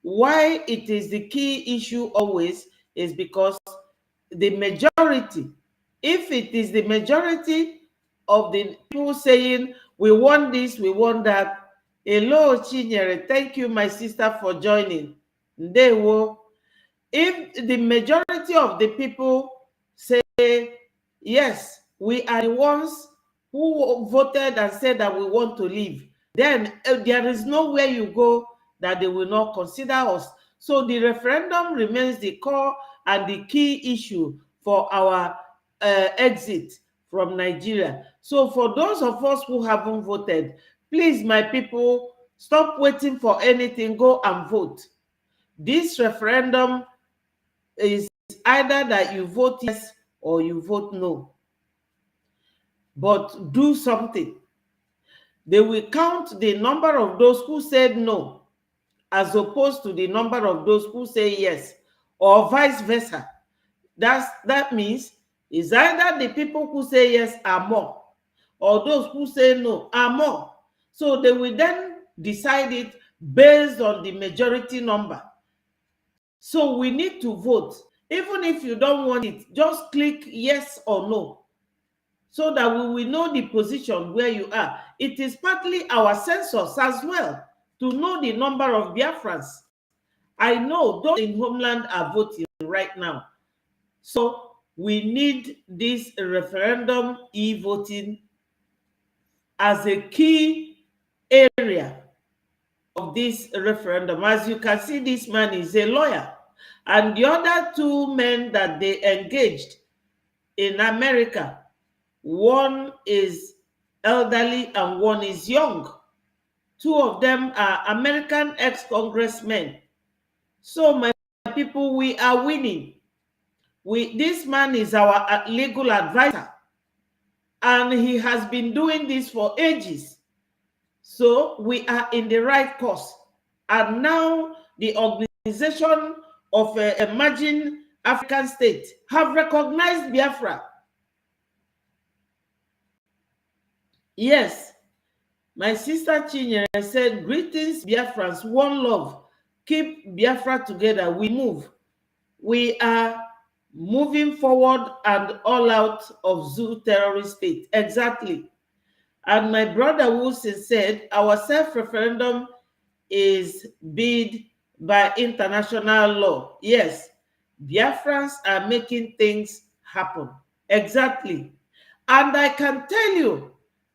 why it is the key issue always, is because the majority, if it is the majority of the people saying, we want this, we want that. Hello, Chinyere, thank you, my sister, for joining. Ndewo. If the majority of the people say, yes, we are the ones who voted and said that we want to leave, then there is nowhere you go that they will not consider us. So the referendum remains the core and the key issue for our exit from Nigeria. So for those of us who haven't voted, please, my people, stop waiting for anything, go and vote. This referendum is either that you vote yes or you vote no. But do something. They will count the number of those who said no as opposed to the number of those who say yes, or vice versa. That means it's either the people who say yes are more, or those who say no are more. So they will then decide it based on the majority number. So we need to vote. Even if you don't want it, just click yes or no, so that we will know the position where you are. It is partly our census as well, to know the number of Biafrans. I know those in homeland are voting right now. So we need this referendum e-voting as a key area of this referendum. As you can see, this man is a lawyer. And the other 2 men that they engaged in America, one is elderly and one is young. 2 of them are American ex-congressmen. So my people, we are winning. This man is our legal advisor, and he has been doing this for ages. So we are in the right course. And now the Organization of Emerging African States have recognized Biafra. Yes, my sister Chinyere said, greetings, Biafrans, one love. Keep Biafra together. We move. We are moving forward and all out of zoo terrorist state. Exactly. And my brother Wilson said, our self-referendum is bid by international law. Yes, Biafrans are making things happen. Exactly. And I can tell you,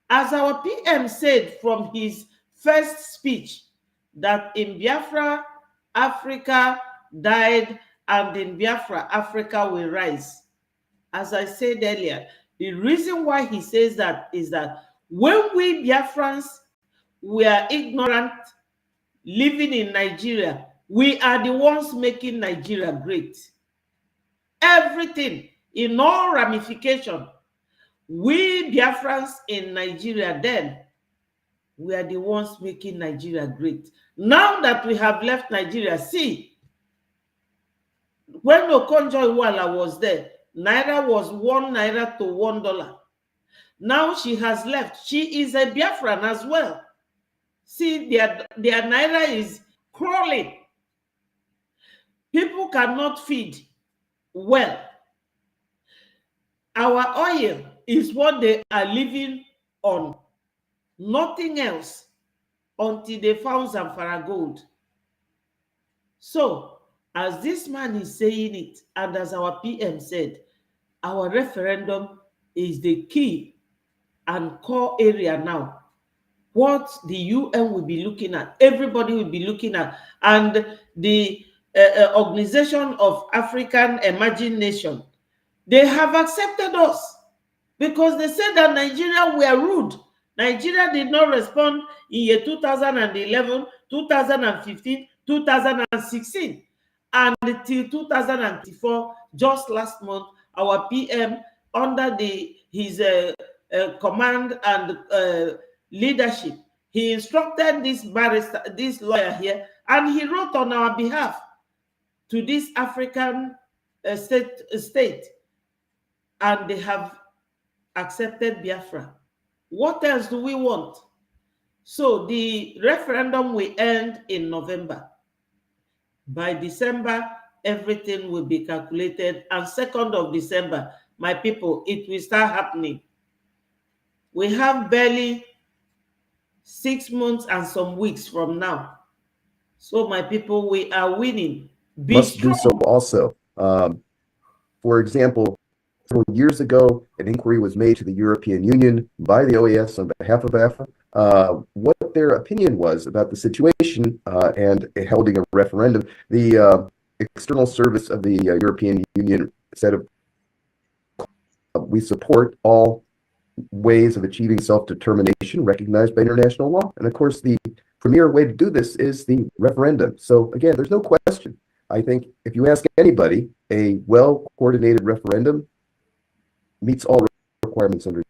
as our PM said from his first speech, that in Biafra, Africa died, and in Biafra, Africa will rise. As I said earlier, the reason why he says that is that when we Biafrans were ignorant, living in Nigeria, we are the ones making Nigeria great. Everything, in all ramifications, we Biafrans in Nigeria then, we are the ones making Nigeria great. Now that we have left Nigeria, see, When Okonjo-Iweala was there, Naira was 1 Naira to $1. Now she has left. She is a Biafran as well. See, their Naira is crawling. People cannot feed well. Our oil is what they are living on. Nothing else until they found Zamfara gold. So, as this man is saying it, and as our PM said, our referendum is the key and core area now. What the UN will be looking at, everybody will be looking at, and the Organization of African Emerging Nations, they have accepted us because they said that Nigeria were rude. Nigeria did not respond in year 2011, 2015, 2016. And till 2024, just last month, our PM, under his command and leadership, he instructed this barrister, this lawyer here, and he wrote on our behalf to this African state, and they have accepted Biafra. What else do we want? So the referendum will end in November. By December, everything will be calculated, and 2nd of December, my people, it will start happening. We have barely 6 months and some weeks from now. So my people, we are winning. Must do so also. For example, several years ago, an inquiry was made to the European Union by the OAS on behalf of Biafra, what their opinion was about the situation and holding a referendum. The external service of the European Union said, we support all ways of achieving self-determination recognized by international law. And of course, the premier way to do this is the referendum. So again, there's no question. I think if you ask anybody, a well-coordinated referendum meets all requirements under.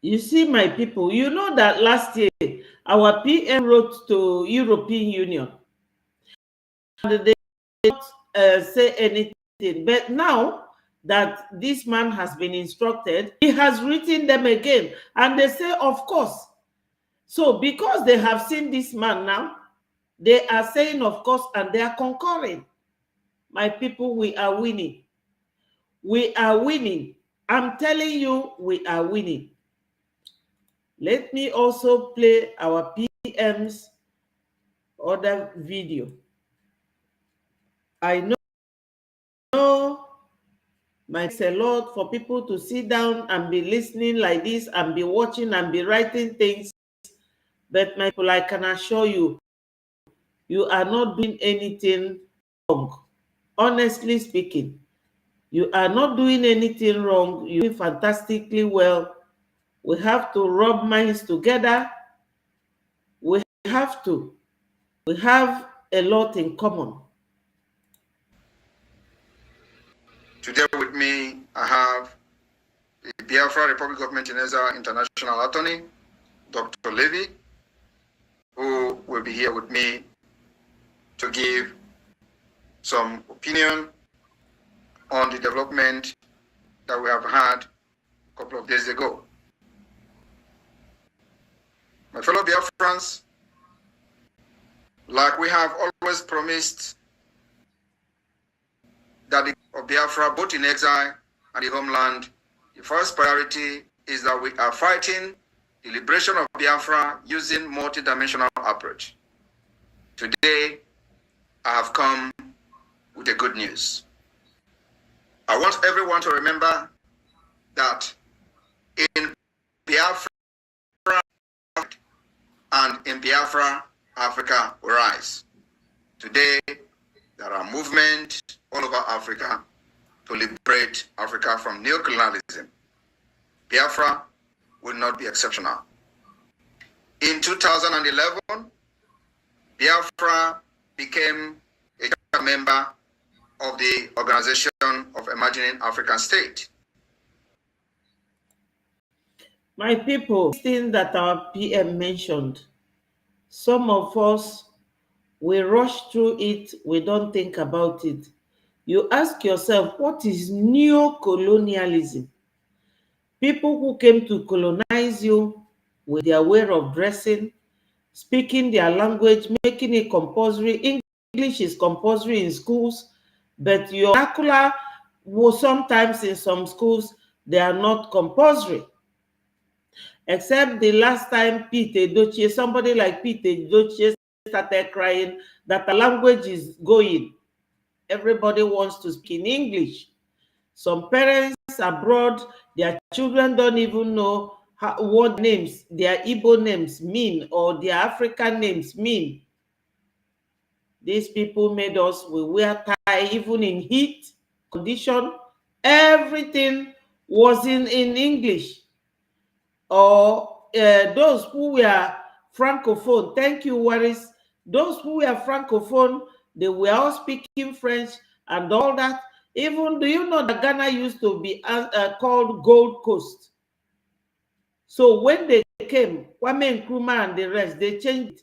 You see, my people, you know that last year our PM wrote to European Union and they did not say anything. But now that this man has been instructed, he has written them again, and they say, of course. So because they have seen this man now, they are saying, of course, and they are concurring. My people, we are winning. We are winning. I'm telling you, we are winning. Let me also play our PM's other video. I know it's a lot for people to sit down and be listening like this and be watching and be writing things. But my people, I can assure you, you are not doing anything wrong. Honestly speaking, you are not doing anything wrong. You're doing fantastically well. We have to rub minds together. We have to. We have a lot in common. Today with me, I have the Biafra Republic of Exile International Attorney, Dr. Levy, who will be here with me to give some opinion on the development that we have had a couple of days ago. My fellow Biafrans, like we have always promised that the of Biafra, both in exile and the homeland, the first priority is that we are fighting the liberation of Biafra using multidimensional approach. Today, I have come with the good news. I want everyone to remember that in Biafra and in Biafra, Africa will rise. Today, there are movements all over Africa to liberate Africa from neocolonialism. Biafra will not be exceptional. In 2011, Biafra became a member of the Organization of Emerging African States. My people, thing that our PM mentioned, some of us We rush through it, we don't think about it. You ask yourself, what is neocolonialism? People who came to colonize you with their way of dressing, speaking their language, making it compulsory. English is compulsory in schools, but your vernacular will sometimes in some schools, they are not compulsory. Except the last time Pete Edochie, somebody like Pete Edochie started crying that the language is going. Everybody wants to speak in English. Some parents abroad, their children don't even know what names, their Igbo names mean or their African names mean. These people made us, we wear tie even in heat condition. Everything was in English. Or those who were francophone, thank you, Waris. Those who were francophone, they were all speaking French and all that. Even, do you know that Ghana used to be called Gold Coast? So when they came, Kwame Nkrumah and the rest, they changed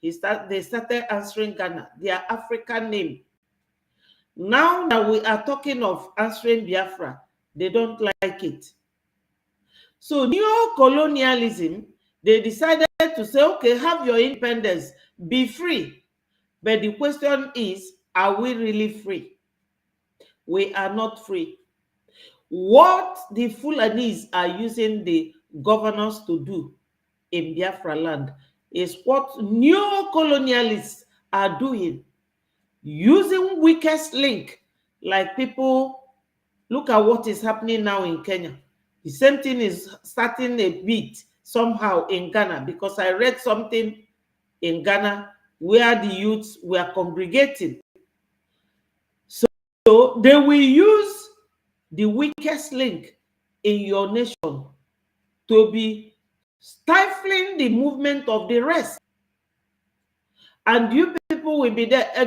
it. They started answering Ghana, their African name. Now that we are talking of answering Biafra, they don't like it. So neo-colonialism, they decided to say, okay, have your independence, be free. But the question is, are we really free? We are not free. What the Fulanis are using the governors to do in Biafra land is what neo-colonialists are doing, using weakest link, like people, look at what is happening now in Kenya. The same thing is starting a bit somehow in Ghana, because I read something in Ghana where the youths were congregating. So they will use the weakest link in your nation to be stifling the movement of the rest. And you people will be there. A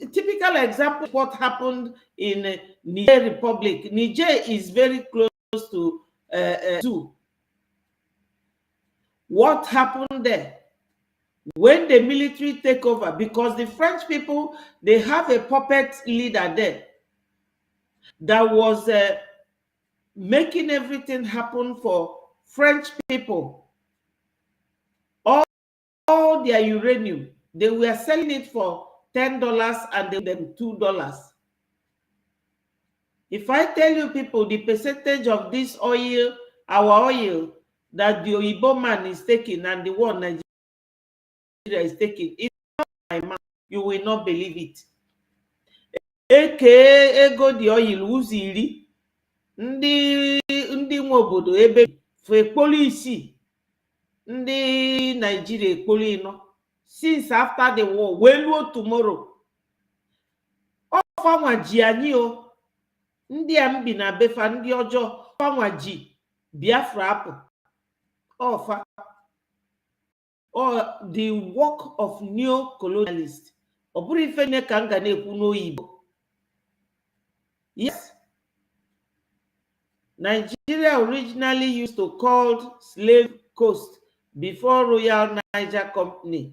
typical example of what happened in Niger Republic. Niger is very close to Zoo. What happened there? When the military take over, because the French people, they have a puppet leader there that was making everything happen for French people. All their uranium, they were selling it for $10 and they them $2. If I tell you people the percentage of this oil, our oil, that the Oyibo man is taking and the one Nigeria is taking, it's not my mouth, you will not believe it. Eke ego the oil uziri ndị nwe obodo ebe fekpolu isii, ndị Nigeria ekpolu ịnọ, since after the war wee luo tomorrow. Ọfanwa ji anyị o, ndị a mbi na befa ndị ọjọọ, ọfanwa ji Biafra apụ ọfa. Or the work of neo-colonialists. Ọ bụrụ ife ne ka m ga na-ekwu n'oyibo. Yes, Nigeria originally used to called Slave Coast before Royal Niger Company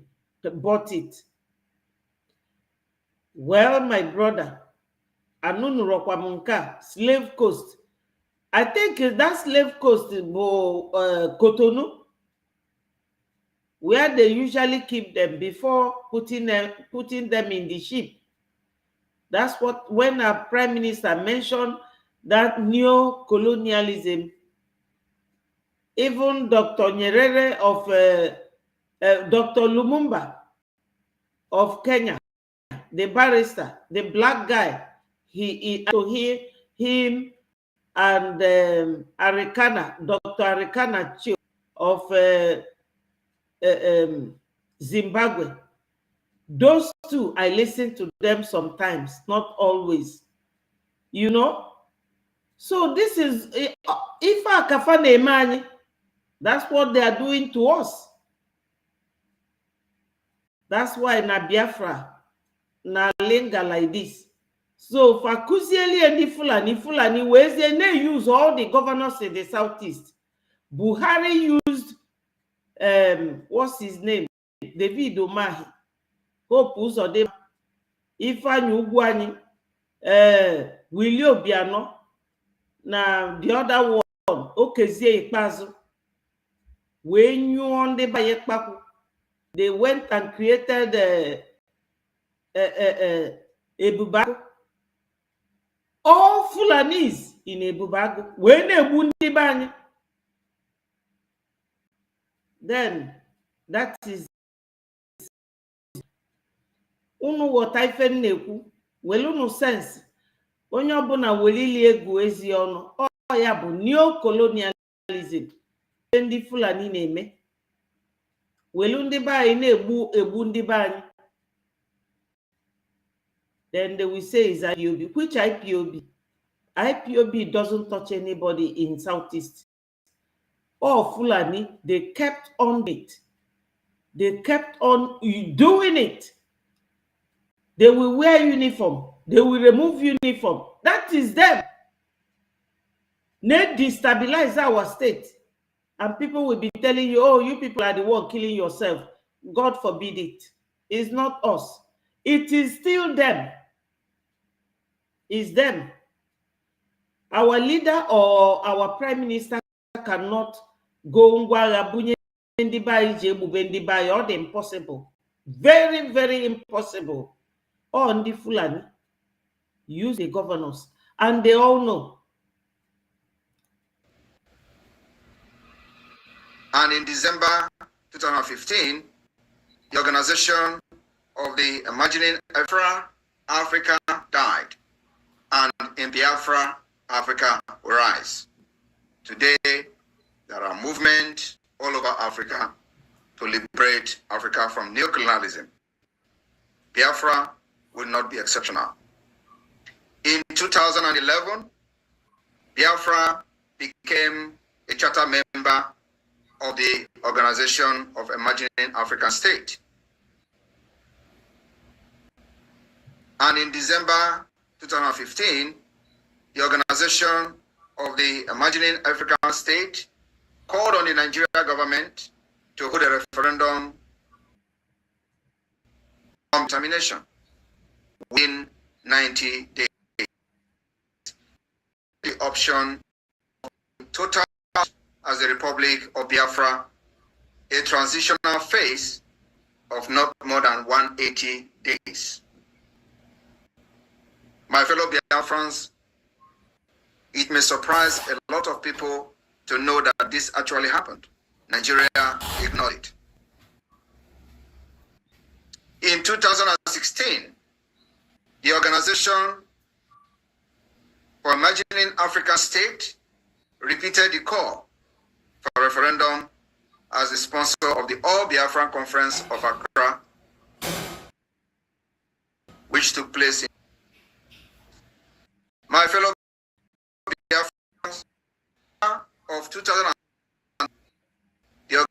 bought it. Well, my brother, anunurokwa munka Slave Coast. I think that Slave Coast is Cotonou, where they usually keep them before putting them in the ship. That's what, when our prime minister mentioned that neo-colonialism, even Dr. Nyerere of Dr. Lumumba of Kenya, the barrister, the black guy, to hear him and Arikana, Dr. Arikana Chio of Zimbabwe. Those two, I listen to them sometimes, not always, you know. So this is, Ifa Kafane Emani, that's what they are doing to us. That's why na Biafra, na Lenga like this. So Fakuzieli and Fulani, where they use all the governors in the southeast. Buhari used, what's his name? David Omahi. Hope Uzodimma, Ifeanyi Ugwuanyi, Willie Obiano, na the other one, Okezie Ikpeazu, wee nyụọ ndị banye kpakwu. They went and created Ebubagu. All Fulanis in Ebubagu. Wee na-egbu ndị banye. Then, that is unu ghọta ife na-ekwu, wele unu sense, onye ọbụla welili egwu ezi ọnụ, ọ ya bụ Neocolonialism ndị Fulani na-eme. Welu ndị be anyị na-egbu ndị be anyị. Then they will say is IPOB. Which IPOB? IPOB doesn't touch anybody in Southeast. All Fulani, they kept on it. They kept on doing it. They will wear uniform. They will remove uniform. That is them. They destabilize our state. And people will be telling you, oh, you people are the one killing yourself. God forbid it. It's not us. It is still them. It's them. Our leader or our prime minister cannot go or the impossible. Very, very impossible. On the Fulani use the governors. And they all know. And in December 2015, the organization of the Imagining Africa died, and in Biafra, Africa will rise. Today, there are movements all over Africa to liberate Africa from neocolonialism. Biafra will not be exceptional. In 2011, Biafra became a charter member of the Organization of Imagining African State. And in December 2015, the Organization of the Imagining African State called on the Nigerian government to hold a referendum on determination within 90 days. The option total as the Republic of Biafra, a transitional phase of not more than 180 days. My fellow Biafrans, it may surprise a lot of people to know that this actually happened. Nigeria ignored it. In 2016, the Organization for Imagining African State repeated the call for a referendum as the sponsor of the All Biafran Conference of Accra, which took place in my fellow Biafrans of 2000. The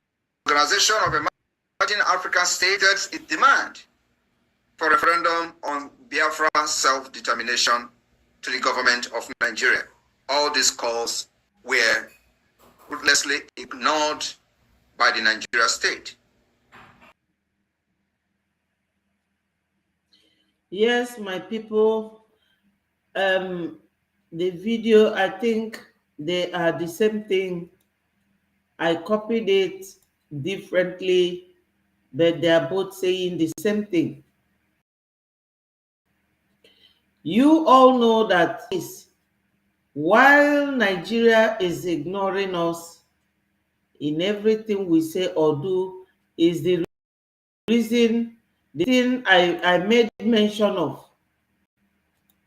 Organization of Imagining African State its demand for referendum on Biafra self-determination to the government of Nigeria. All these calls were ruthlessly ignored by the Nigeria state. Yes, my people, the video, I think they are the same thing. I copied it differently, but they are both saying the same thing. You all know that while Nigeria is ignoring us in everything we say or do, is the reason, the thing I made mention of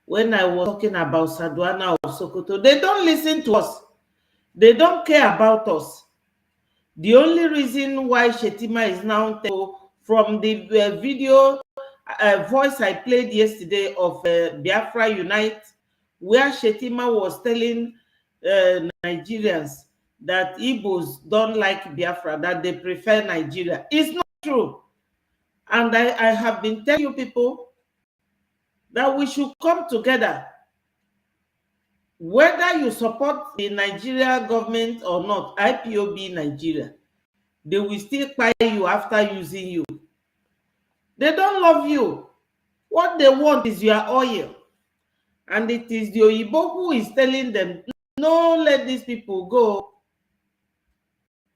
when I was talking about Sadwana of Sokoto. They don't listen to us. They don't care about us. The only reason why Shetima is now from the video voice I played yesterday of Biafra Unite, where Shetima was telling Nigerians that Igbos don't like Biafra, that they prefer Nigeria. It's not true. And I have been telling you people that we should come together. Whether you support the Nigeria government or not, IPOB Nigeria, they will still buy you after using you. They don't love you. What they want is your oil. And it is the Oyibo who is telling them, no, let these people go.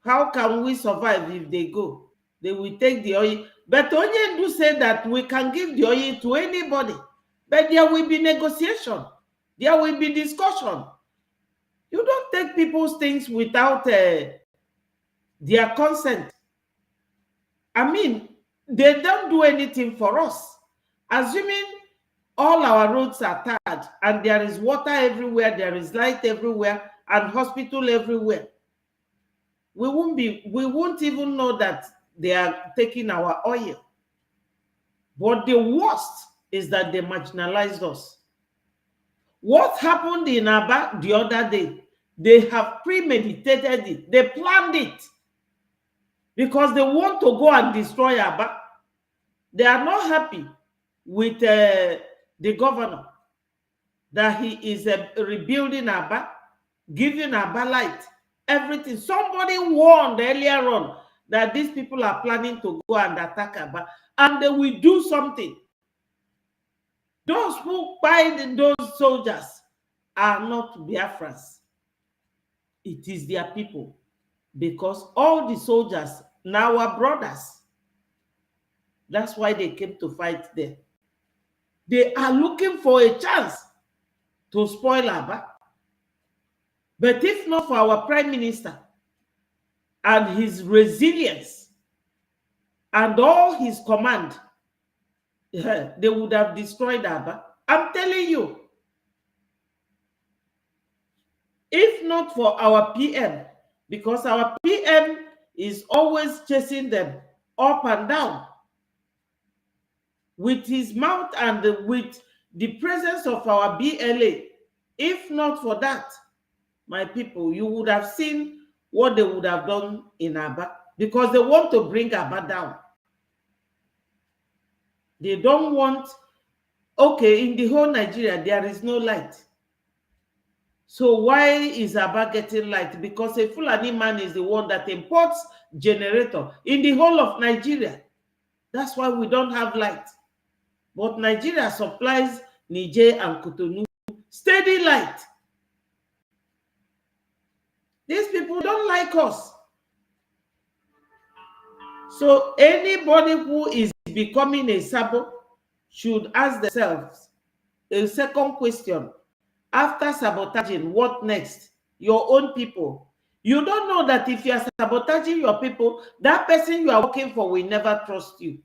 How can we survive if they go? They will take the oil. But Onyendu said that we can give the oil to anybody. But there will be negotiation. There will be discussion. You don't take people's things without their consent. I mean, they don't do anything for us. Assuming all our roads are tarred and there is water everywhere, there is light everywhere, and hospital everywhere, we won't even know that they are taking our oil. But the worst is that they marginalized us. What happened in Aba the other day, they have premeditated it. They planned it because they want to go and destroy Aba. They are not happy with the governor that he is rebuilding Aba, giving Aba light, everything. Somebody warned earlier on that these people are planning to go and attack Aba, and they will do something. Those who buy those soldiers are not Biafrans. It is their people, because all the soldiers now are brothers. That's why they came to fight there. They are looking for a chance to spoil Aba. But if not for our prime minister and his resilience and all his command, they would have destroyed Aba. I'm telling you. If not for our PM, because our PM is always chasing them up and down with his mouth and with the presence of our BLA. If not for that, my people, you would have seen what they would have done in Aba, because they want to bring Aba down. They don't want, okay, in the whole Nigeria, there is no light. So why is Aba getting light? Because a Fulani man is the one that imports generator in the whole of Nigeria. That's why we don't have light. But Nigeria supplies Niger and Cotonou steady light. These people don't like us. So anybody who is becoming a Sabo should ask themselves a second question. After sabotaging, what next? Your own people. You don't know that if you are sabotaging your people, that person you are working for will never trust you.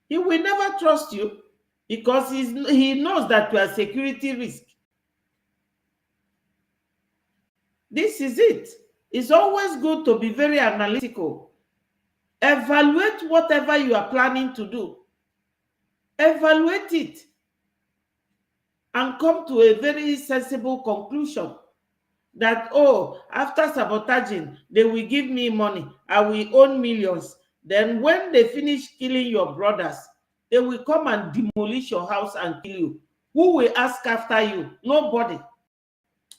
He will never trust you because he knows that you are a security risk. This is it. It's always good to be very analytical. Evaluate whatever you are planning to do. Evaluate it and come to a very sensible conclusion that, oh, after sabotaging, they will give me money. I will own millions. Then when they finish killing your brothers, they will come and demolish your house and kill you. Who will ask after you? Nobody.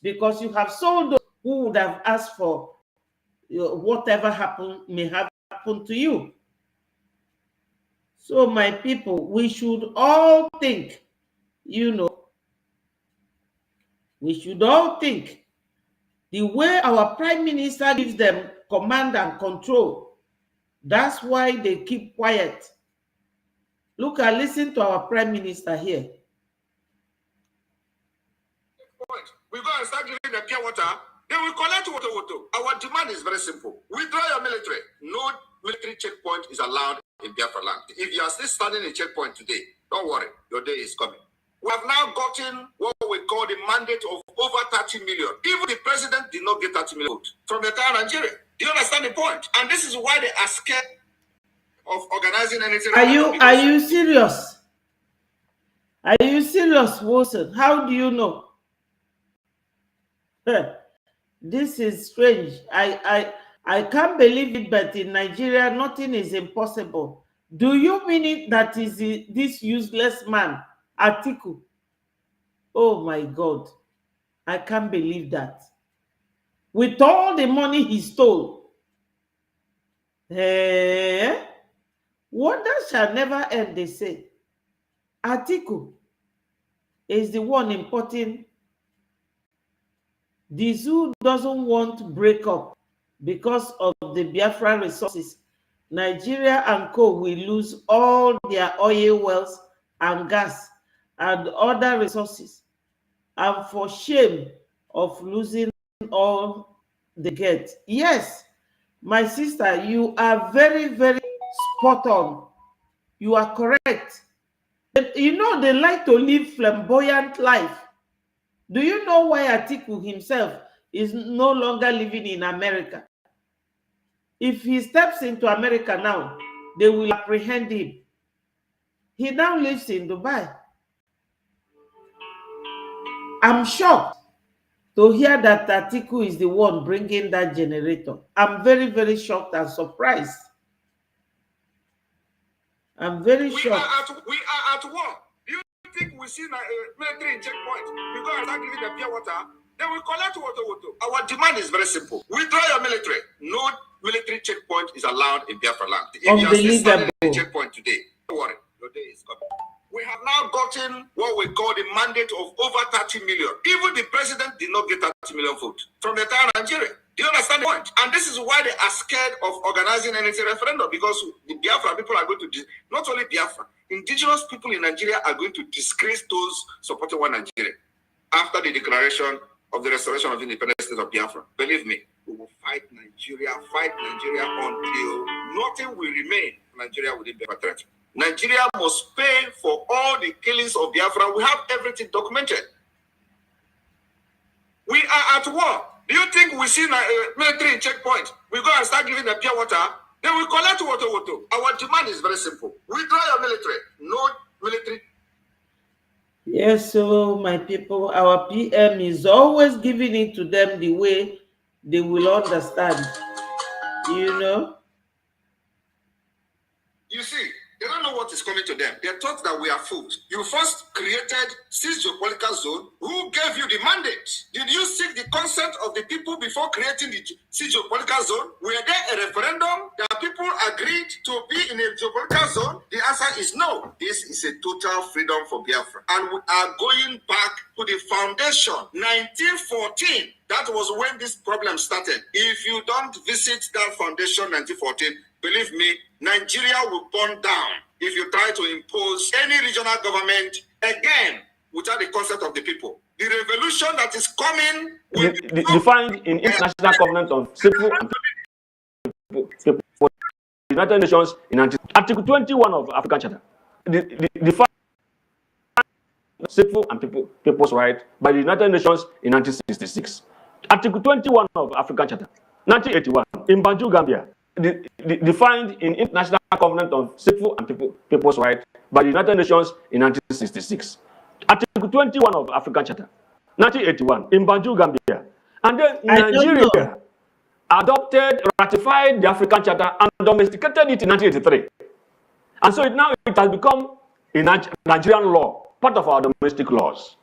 Because you have sold those who would have asked for whatever may have happened to you. So my people, we should all think, we should all think the way our prime minister gives them command and control. That's why they keep quiet. Look and listen to our prime minister here. We go and start giving them pure water. They will collect water. Our demand is very simple. Withdraw your military. No military checkpoint is allowed in Biafra land. If you are still standing in checkpoint today, don't worry, your day is coming. We have now gotten what we call the mandate of over 30 million. Even the president did not get 30 million from the entire Nigeria. Do you understand the point? And this is why they are scared of organizing anything. Are you serious? Are you serious, Wilson? How do you know? This is strange. I can't believe it, but in Nigeria, nothing is impossible. Do you mean it that is this useless man, Atiku? Oh my God. I can't believe that. With all the money he stole, Wonders shall never end, they say. Atiku is the one importing the zoo doesn't want to break up because of the Biafran resources. Nigeria and co will lose all their oil wells and gas and other resources. And for shame of losing all they get. Yes, my sister, you are very, very spot on. You are correct. You know, they like to live flamboyant life. Do you know why Atiku himself is no longer living in America? If he steps into America now, they will apprehend him. He now lives in Dubai. I'm shocked to hear that Atiku is the one bringing that generator. I'm very, very shocked and surprised. I'm very shocked. We are at war. Do you think we see military checkpoint? We go and start giving them pure water. Then we collect water. Our demand is very simple. Withdraw your military. No military checkpoint is allowed in Biafra land. If you are still standing in the checkpoint today, don't worry. Your day is coming. We have now gotten what we call the mandate of over 30 million. Even the president did not get 30 million votes from the entire Nigeria. Do you understand the point? And this is why they are scared of organizing anything referendum, because the Biafra people are going to, not only Biafra, indigenous people in Nigeria are going to disgrace those supporting one Nigeria after the declaration of the restoration of independence state of Biafra. Believe me, we will fight Nigeria until nothing will remain Nigeria within Biafra territory. Nigeria must pay for all the killings of Biafra. We have everything documented. We are at war. Do you think we see military checkpoint? We go and start giving them pure water. Then we collect water. Our demand is very simple. Withdraw your military. No military. Yes, so my people, our PM is always giving it to them the way they will understand. You know? You see, they don't know what is coming to them. They thought that we are fools. You first created 6 geopolitical zone. Who gave you the mandate? Did you seek the consent of the people before creating the 6 geopolitical zone? Were there a referendum that people agreed to be in a geopolitical zone? The answer is no. This is a total freedom for Biafra. And we are going back to the foundation, 1914. That was when this problem started. If you don't visit that foundation, 1914, believe me, Nigeria will burn down if you try to impose any regional government again without the consent of the people. The revolution that is coming will be defined in International Covenant on Civil and People for the United Nations in Article 21 of African Charter. Defined civil and people's right by the United Nations in 1966. Article 21 of African Charter, 1981, in Banjul, Gambia. Defined in International Covenant on Civil and People's Right by the United Nations in 1966. Article 21 of African Charter, 1981, in Banjul, Gambia. And then Nigeria ratified the African Charter and domesticated it in 1983. And so now it has become a Nigerian law, part of our domestic laws.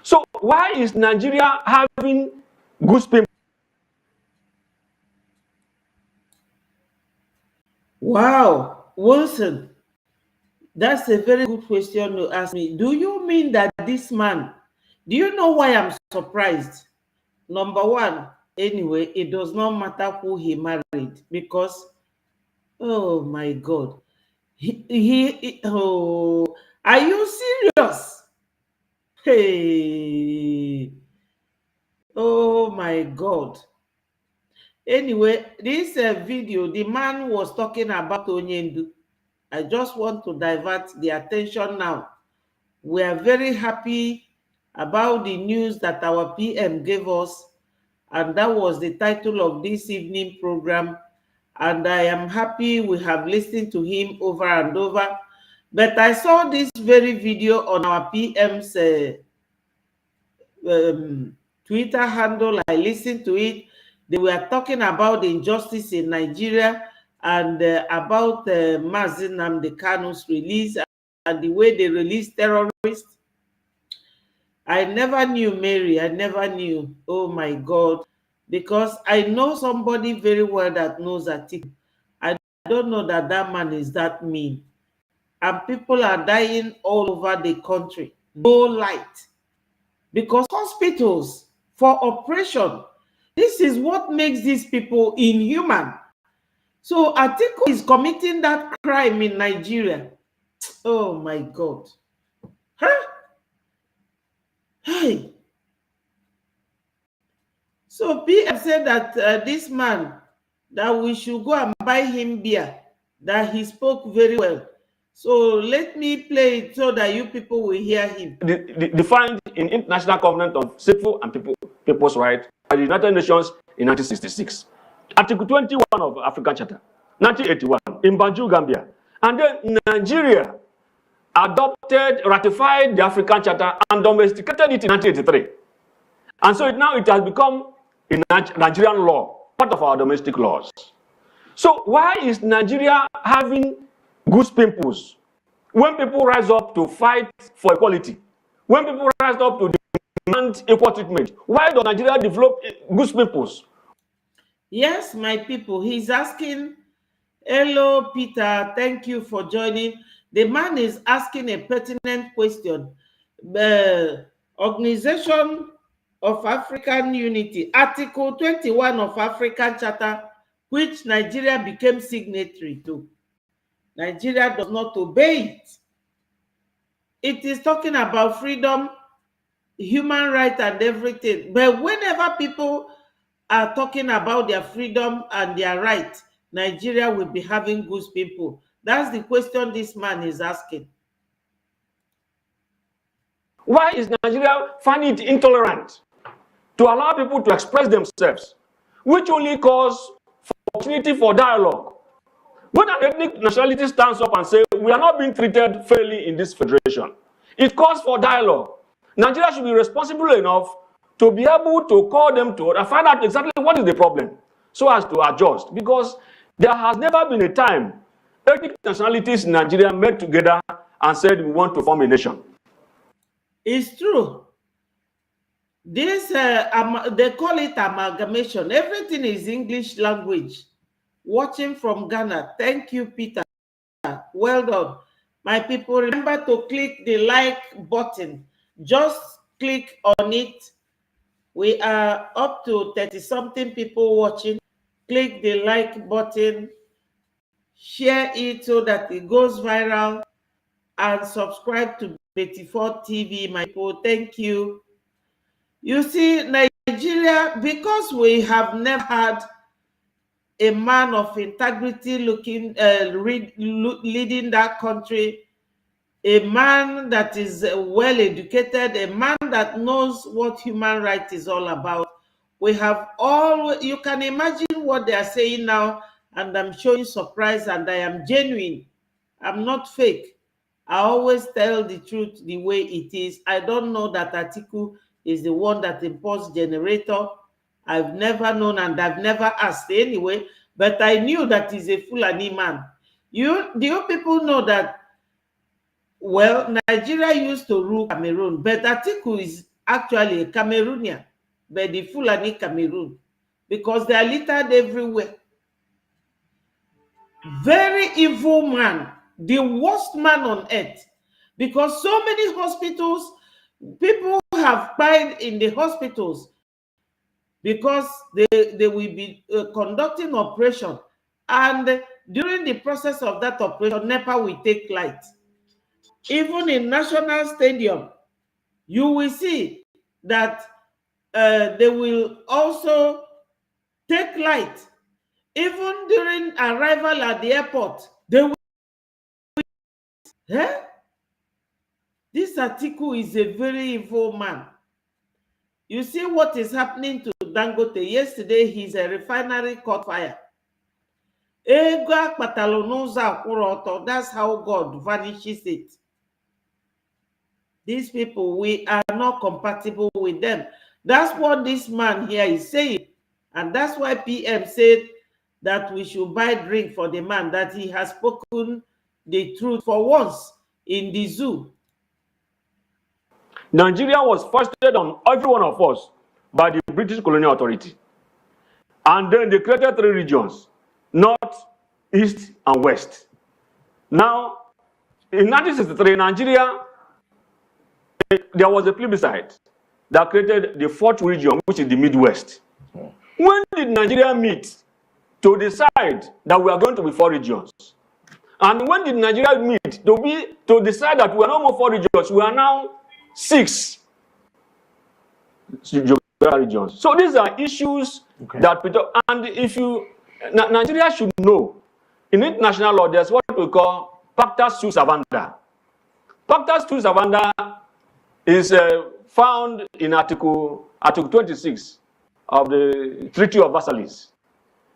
So why is Nigeria having good spin? Wow, Wilson, that's a very good question to ask me. Do you mean that this man, do you know why I'm surprised? Number one, anyway, it does not matter who he married because, oh my God, are you serious? Hey, oh my God. Anyway, this video, the man was talking about Onyendu. I just want to divert the attention now. We are very happy about the news that our PM gave us, and that was the title of this evening program. And I am happy we have listened to him over and over. But I saw this very video on our PM's Twitter handle. I listened to it. They were talking about the injustice in Nigeria and about Mazi Nnamdi Kanu's release and the way they release terrorists. I never knew, Mary. I never knew. Oh my God. Because I know somebody very well that knows Atiku. I don't know that that man is that mean. And people are dying all over the country. No light. Because hospitals for operation, this is what makes these people inhuman. So Atiku is committing that crime in Nigeria. Oh my God. Huh? Hey. So PM said that this man, that we should go and buy him beer, that he spoke very well. So let me play it so that you people will hear him. Defined in International Covenant on Civil and People's Rights by the United Nations in 1966. Article 21 of African Charter, 1981, in Banjul, Gambia. And then Nigeria ratified the African Charter and domesticated it in 1983. And so now it has become a Nigerian law, part of our domestic laws. So why is Nigeria having goose pimples when people rise up to fight for equality? When people rise up to demand equal treatment, why does Nigeria develop goose pimples? Yes, my people, he's asking, hello, Peter, thank you for joining. The man is asking a pertinent question. The Organization of African Unity, Article 21 of African Charter, which Nigeria became signatory to. Nigeria does not obey it. It is talking about freedom, human rights, and everything. But whenever people are talking about their freedom and their rights, Nigeria will be having goose people. That's the question this man is asking. Why is Nigeria finding it intolerant to allow people to express themselves, which only cause opportunity for dialogue? When an ethnic nationality stands up and says, we are not being treated fairly in this federation, it calls for dialogue. Nigeria should be responsible enough to be able to call them to and find out exactly what is the problem so as to adjust. Because there has never been a time ethnic nationalities in Nigeria met together and said, we want to form a nation. It's true. This, they call it amalgamation. Everything is English language. Watching from Ghana. Thank you, Peter. Well done. My people, remember to click the like button. Just click on it. We are up to 30-something people watching. Click the like button. Share it so that it goes viral. And subscribe to 84 TV, my people. Thank you. You see, Nigeria, because we have never had a man of integrity leading that country, a man that is well educated, a man that knows what human rights is all about. We have all, you can imagine what they are saying now, and I'm showing surprise, and I am genuine. I'm not fake. I always tell the truth the way it is. I don't know that Atiku is the one that imports generator. I've never known, and I've never asked anyway, but I knew that he's a Fulani man. Do you people know that, well, Nigeria used to rule Cameroon, but Atiku is actually a Cameroonian, but the Fulani Cameroon, because they are littered everywhere. Very evil man, the worst man on earth, because so many hospitals, people have died in the hospitals because they will be conducting operation, and during the process of that operation, NEPA will take light. Even in National Stadium, you will see that they will also take light. Even during arrival at the airport, they will. This Atiku is a very evil man. You see what is happening to Dangote. Yesterday, his refinery caught fire. That's how God vanishes it. These people, we are not compatible with them. That's what this man here is saying. And that's why PM said that we should buy drink for the man, that he has spoken the truth for once in the zoo. Nigeria was foisted on every one of us by the British colonial authority. And then they created 3 regions: North, east and west. Now, in 1963, Nigeria, there was a plebiscite that created the fourth region, which is the Midwest. When did Nigeria meet to decide that we are going to be 4 regions? And when did Nigeria meet to decide that we are no more 4 regions, we are now 6 geographical regions? So these are issues that and if you Nigeria should know, in international law, there's what we call pacta sunt servanda. Pacta sunt servanda is found in Article 26 of the Treaty of Versailles,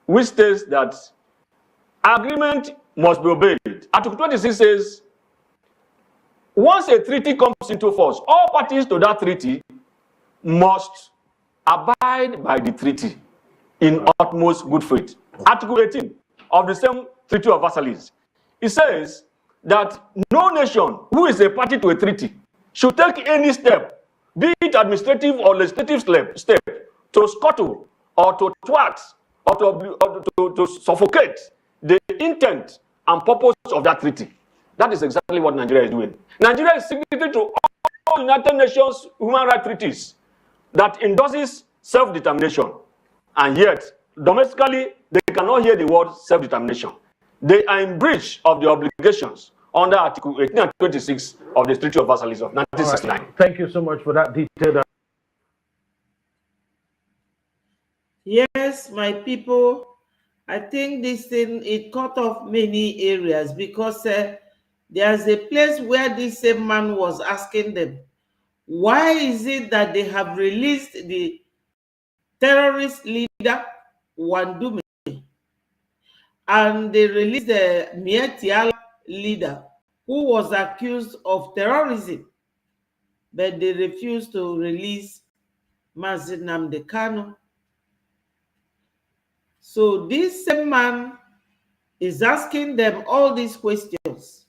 which states that agreement must be obeyed. Article 26 says, once a treaty comes into force, all parties to that treaty must abide by the treaty in utmost good faith. Article 18 of the same Treaty of Versailles, it says that no nation who is a party to a treaty should take any step, be it administrative or legislative step, to scuttle or to thwart or to suffocate the intent and purpose of that treaty. That is exactly what Nigeria is doing. Nigeria is signatory to all United Nations human rights treaties that endorses self-determination, and yet domestically they cannot hear the word self-determination. They are in breach of the obligations under Article 18 and 26 of the Treaty of Versailles of 1969. Right. Thank you so much for that detailed. Yes, my people, I think this thing, it cut off many areas because there's a place where this same man was asking them, why is it that they have released the terrorist leader, Wandume, and they released the Mietiala leader, who was accused of terrorism, but they refused to release Mazi Nnamdi Kanu. So this same man is asking them all these questions.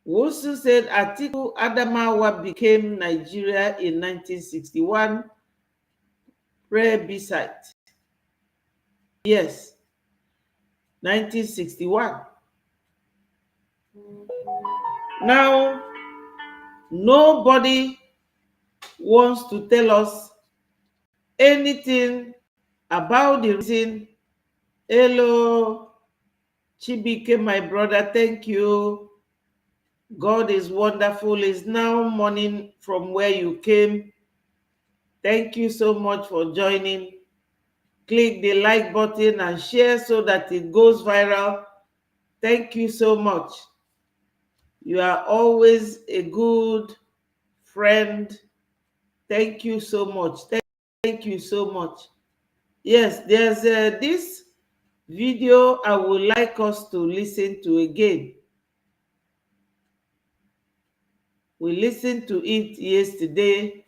Wosu said Atiku Adamawa became Nigeria in 1961 plebiscite. Yes, 1961. Now, nobody wants to tell us anything about the reason. Hello, Chibike, my brother, thank you. God is wonderful. Is now morning from where you came. Thank you so much for joining. Click the like button and share so that it goes viral. Thank you so much. You are always a good friend. Thank you so much. Thank you so much. Yes, there's this video I would like us to listen to again. We listened to it yesterday,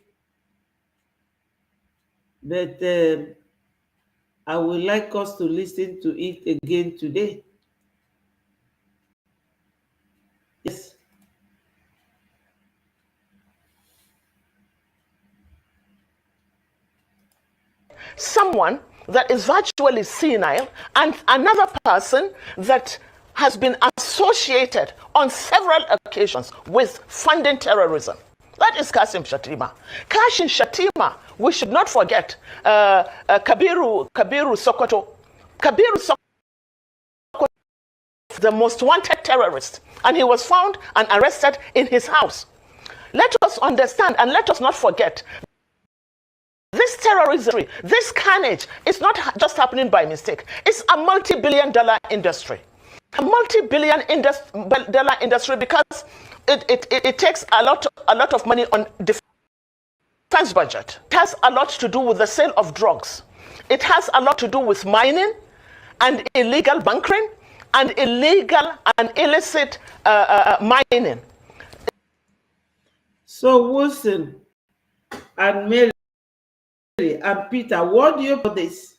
but I would like us to listen to it again today. Yes. Someone that is virtually senile and another person that has been associated on several occasions with funding terrorism. That is Kashim Shettima. Kashim Shettima, we should not forget Kabiru Sokoto. Kabiru Sokoto, the most wanted terrorist, and he was found and arrested in his house. Let us understand and let us not forget, this terrorism, this carnage is not just happening by mistake. It's a multi-billion-dollar industry. A multi-billion dollar industry because it takes a lot of money on defense budget. It has a lot to do with the sale of drugs. It has a lot to do with mining and illegal bunkering and illegal and illicit mining. So Wilson and Mary and Peter, what do you put this?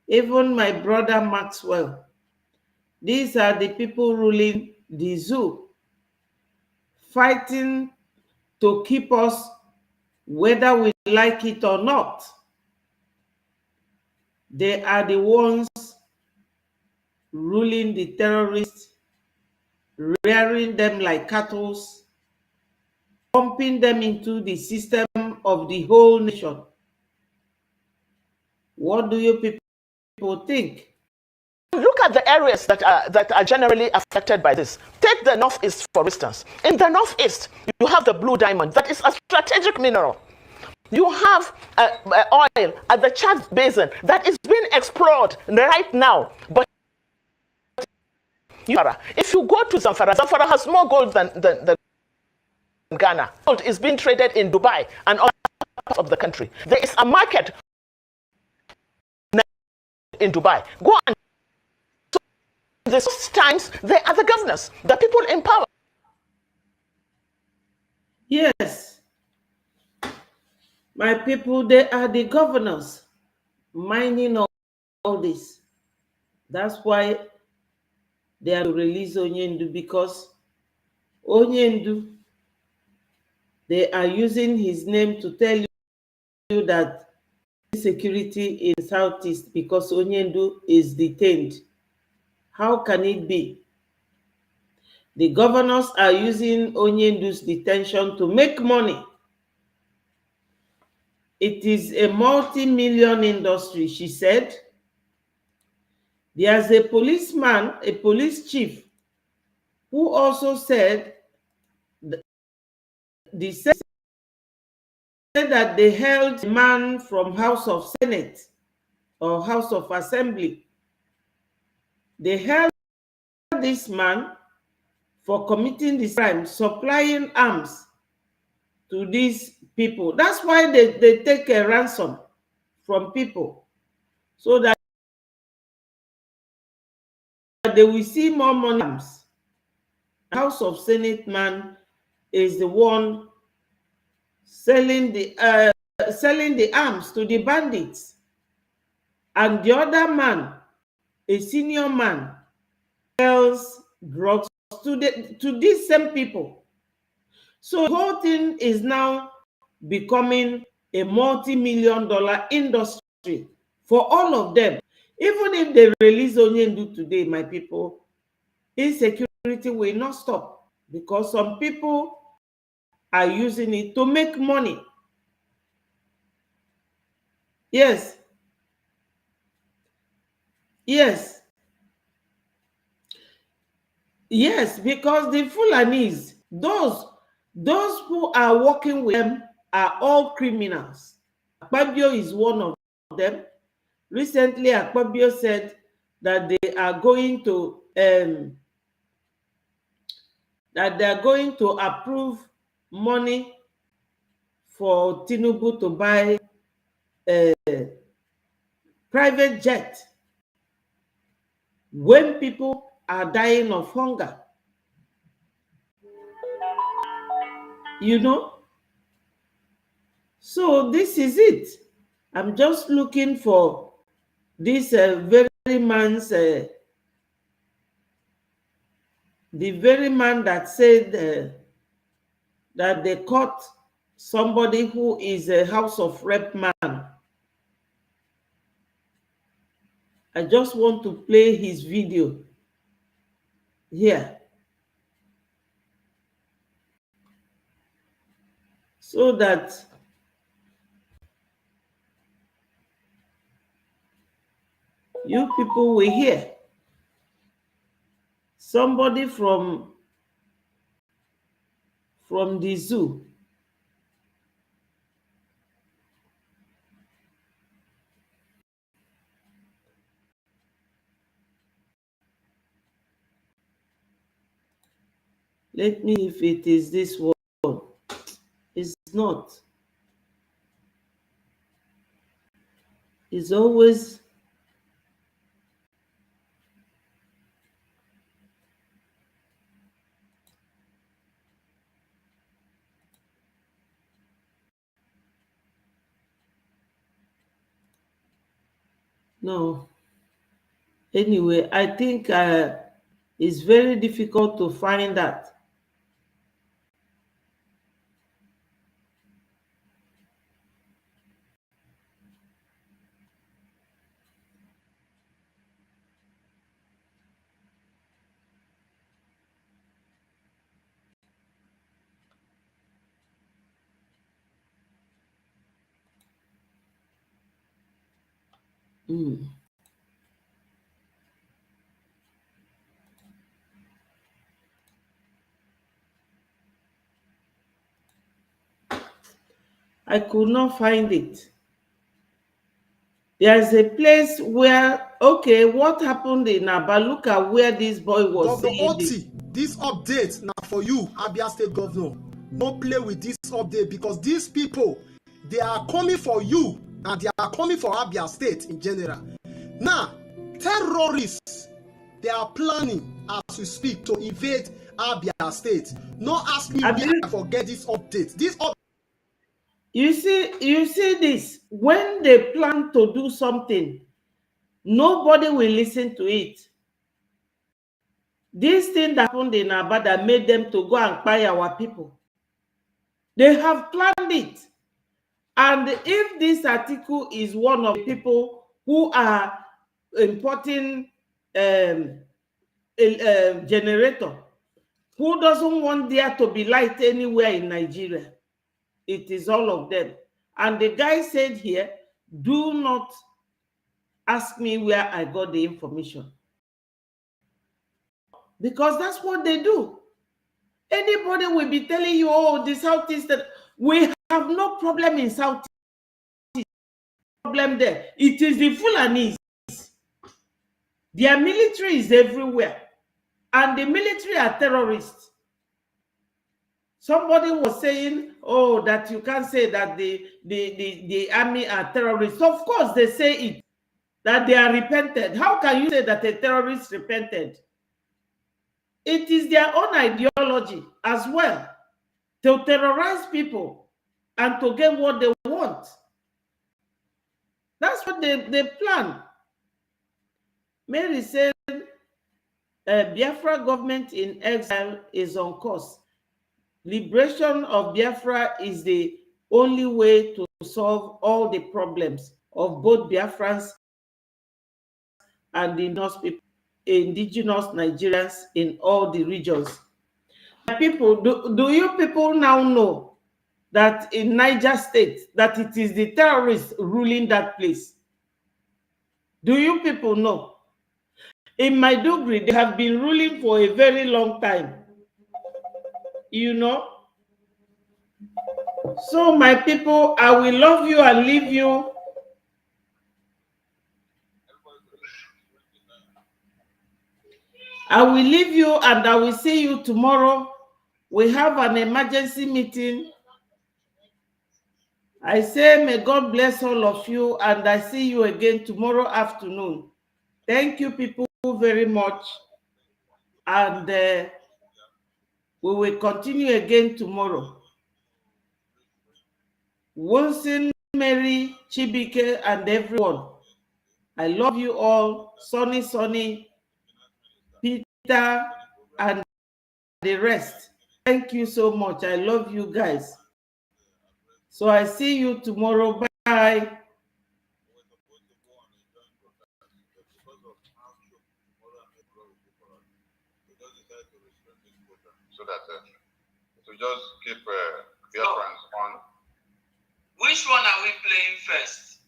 Even my brother Maxwell. These are the people ruling the zoo, fighting to keep us whether we like it or not. They are the ones ruling the terrorists, rearing them like cattle, pumping them into the system of the whole nation. What do you people think? Look at the areas that are generally affected by this. Take the Northeast, for instance. In the Northeast, you have the blue diamond. That is a strategic mineral. You have oil at the Chad Basin that is being explored right now. But if you go to Zamfara, Zamfara has more gold than Ghana. Gold is being traded in Dubai and other parts of the country. There is a market in Dubai. Go and this times they are the governors, the people in power. Yes, my people, they are the governors mining all this. That's why they have to release Onyendu, because Onyendu, they are using his name to tell you that security in Southeast because Onyendu is detained. How can it be? The governors are using Onyendu's detention to make money. It is a multi-million industry, she said. There's a policeman, a police chief, who also said that they held a man from House of Senate or House of Assembly. They held this man for committing this crime, supplying arms to these people. That's why they take a ransom from people, so that they will see more money. House of Senate man is the one selling the arms to the bandits, and the other man, a senior man, sells drugs to these same people. So the whole thing is now becoming a multi-million-dollar industry for all of them. Even if they release Onyendu today, my people, insecurity will not stop, because some people are using it to make money. Yes. Yes. Yes, because the Fulanis, those who are working with them are all criminals. Akpabio is one of them. Recently, Akpabio said that they are going to approve money for Tinubu to buy a private jet when people are dying of hunger. You know? So this is it. I'm just looking for this very man's, the very man that said that they caught somebody who is a House of Rep man. I just want to play his video here, so that you people will hear. Somebody from the zoo. Let me, if it is this one. It's not. It's always no. Anyway, I think it's very difficult to find that. I could not find it. There's a place where, okay, what happened in Aba? Look at where this boy was Governor saying Oti, this update now for you, Abia State Governor. No play with this update because these people, they are coming for you and they are coming for Abia State in general. Now, terrorists, they are planning as we speak to invade Abia State. Not ask me where I forget this update. You see this, when they plan to do something, nobody will listen to it. This thing that happened in Aba that made them to go and buy our people, they have planned it. And if this article is one of the people who are importing a generator, who doesn't want there to be light anywhere in Nigeria? It is all of them. And the guy said here, do not ask me where I got the information. Because that's what they do. Anybody will be telling you, oh, the Southeast, we have no problem in Southeast. Problem there. It is the Fulanis. Their military is everywhere. And the military are terrorists. Somebody was saying, oh, that you can't say that the army are terrorists. Of course, they say it, that they are repented. How can you say that a terrorist repented? It is their own ideology as well, to terrorize people and to get what they want. That's what they plan. Mary said, Biafra government in exile is on course. Liberation of Biafra is the only way to solve all the problems of both Biafrans and the indigenous Nigerians in all the regions. People, do you people now know that in Niger State, that it is the terrorists ruling that place? Do you people know? In Maiduguri, they have been ruling for a very long time. You know? So, my people, I will love you and leave you. I will leave you and I will see you tomorrow. We have an emergency meeting. I say, may God bless all of you, and I see you again tomorrow afternoon. Thank you, people, very much. And we will continue again tomorrow. Wilson, Mary, Chibike, and everyone. I love you all. Sonny, Peter, and the rest. Thank you so much. I love you guys. So I see you tomorrow. Bye. So that to just keep Biafrans on. Which one are we playing first?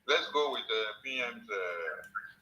Let's go with the PM's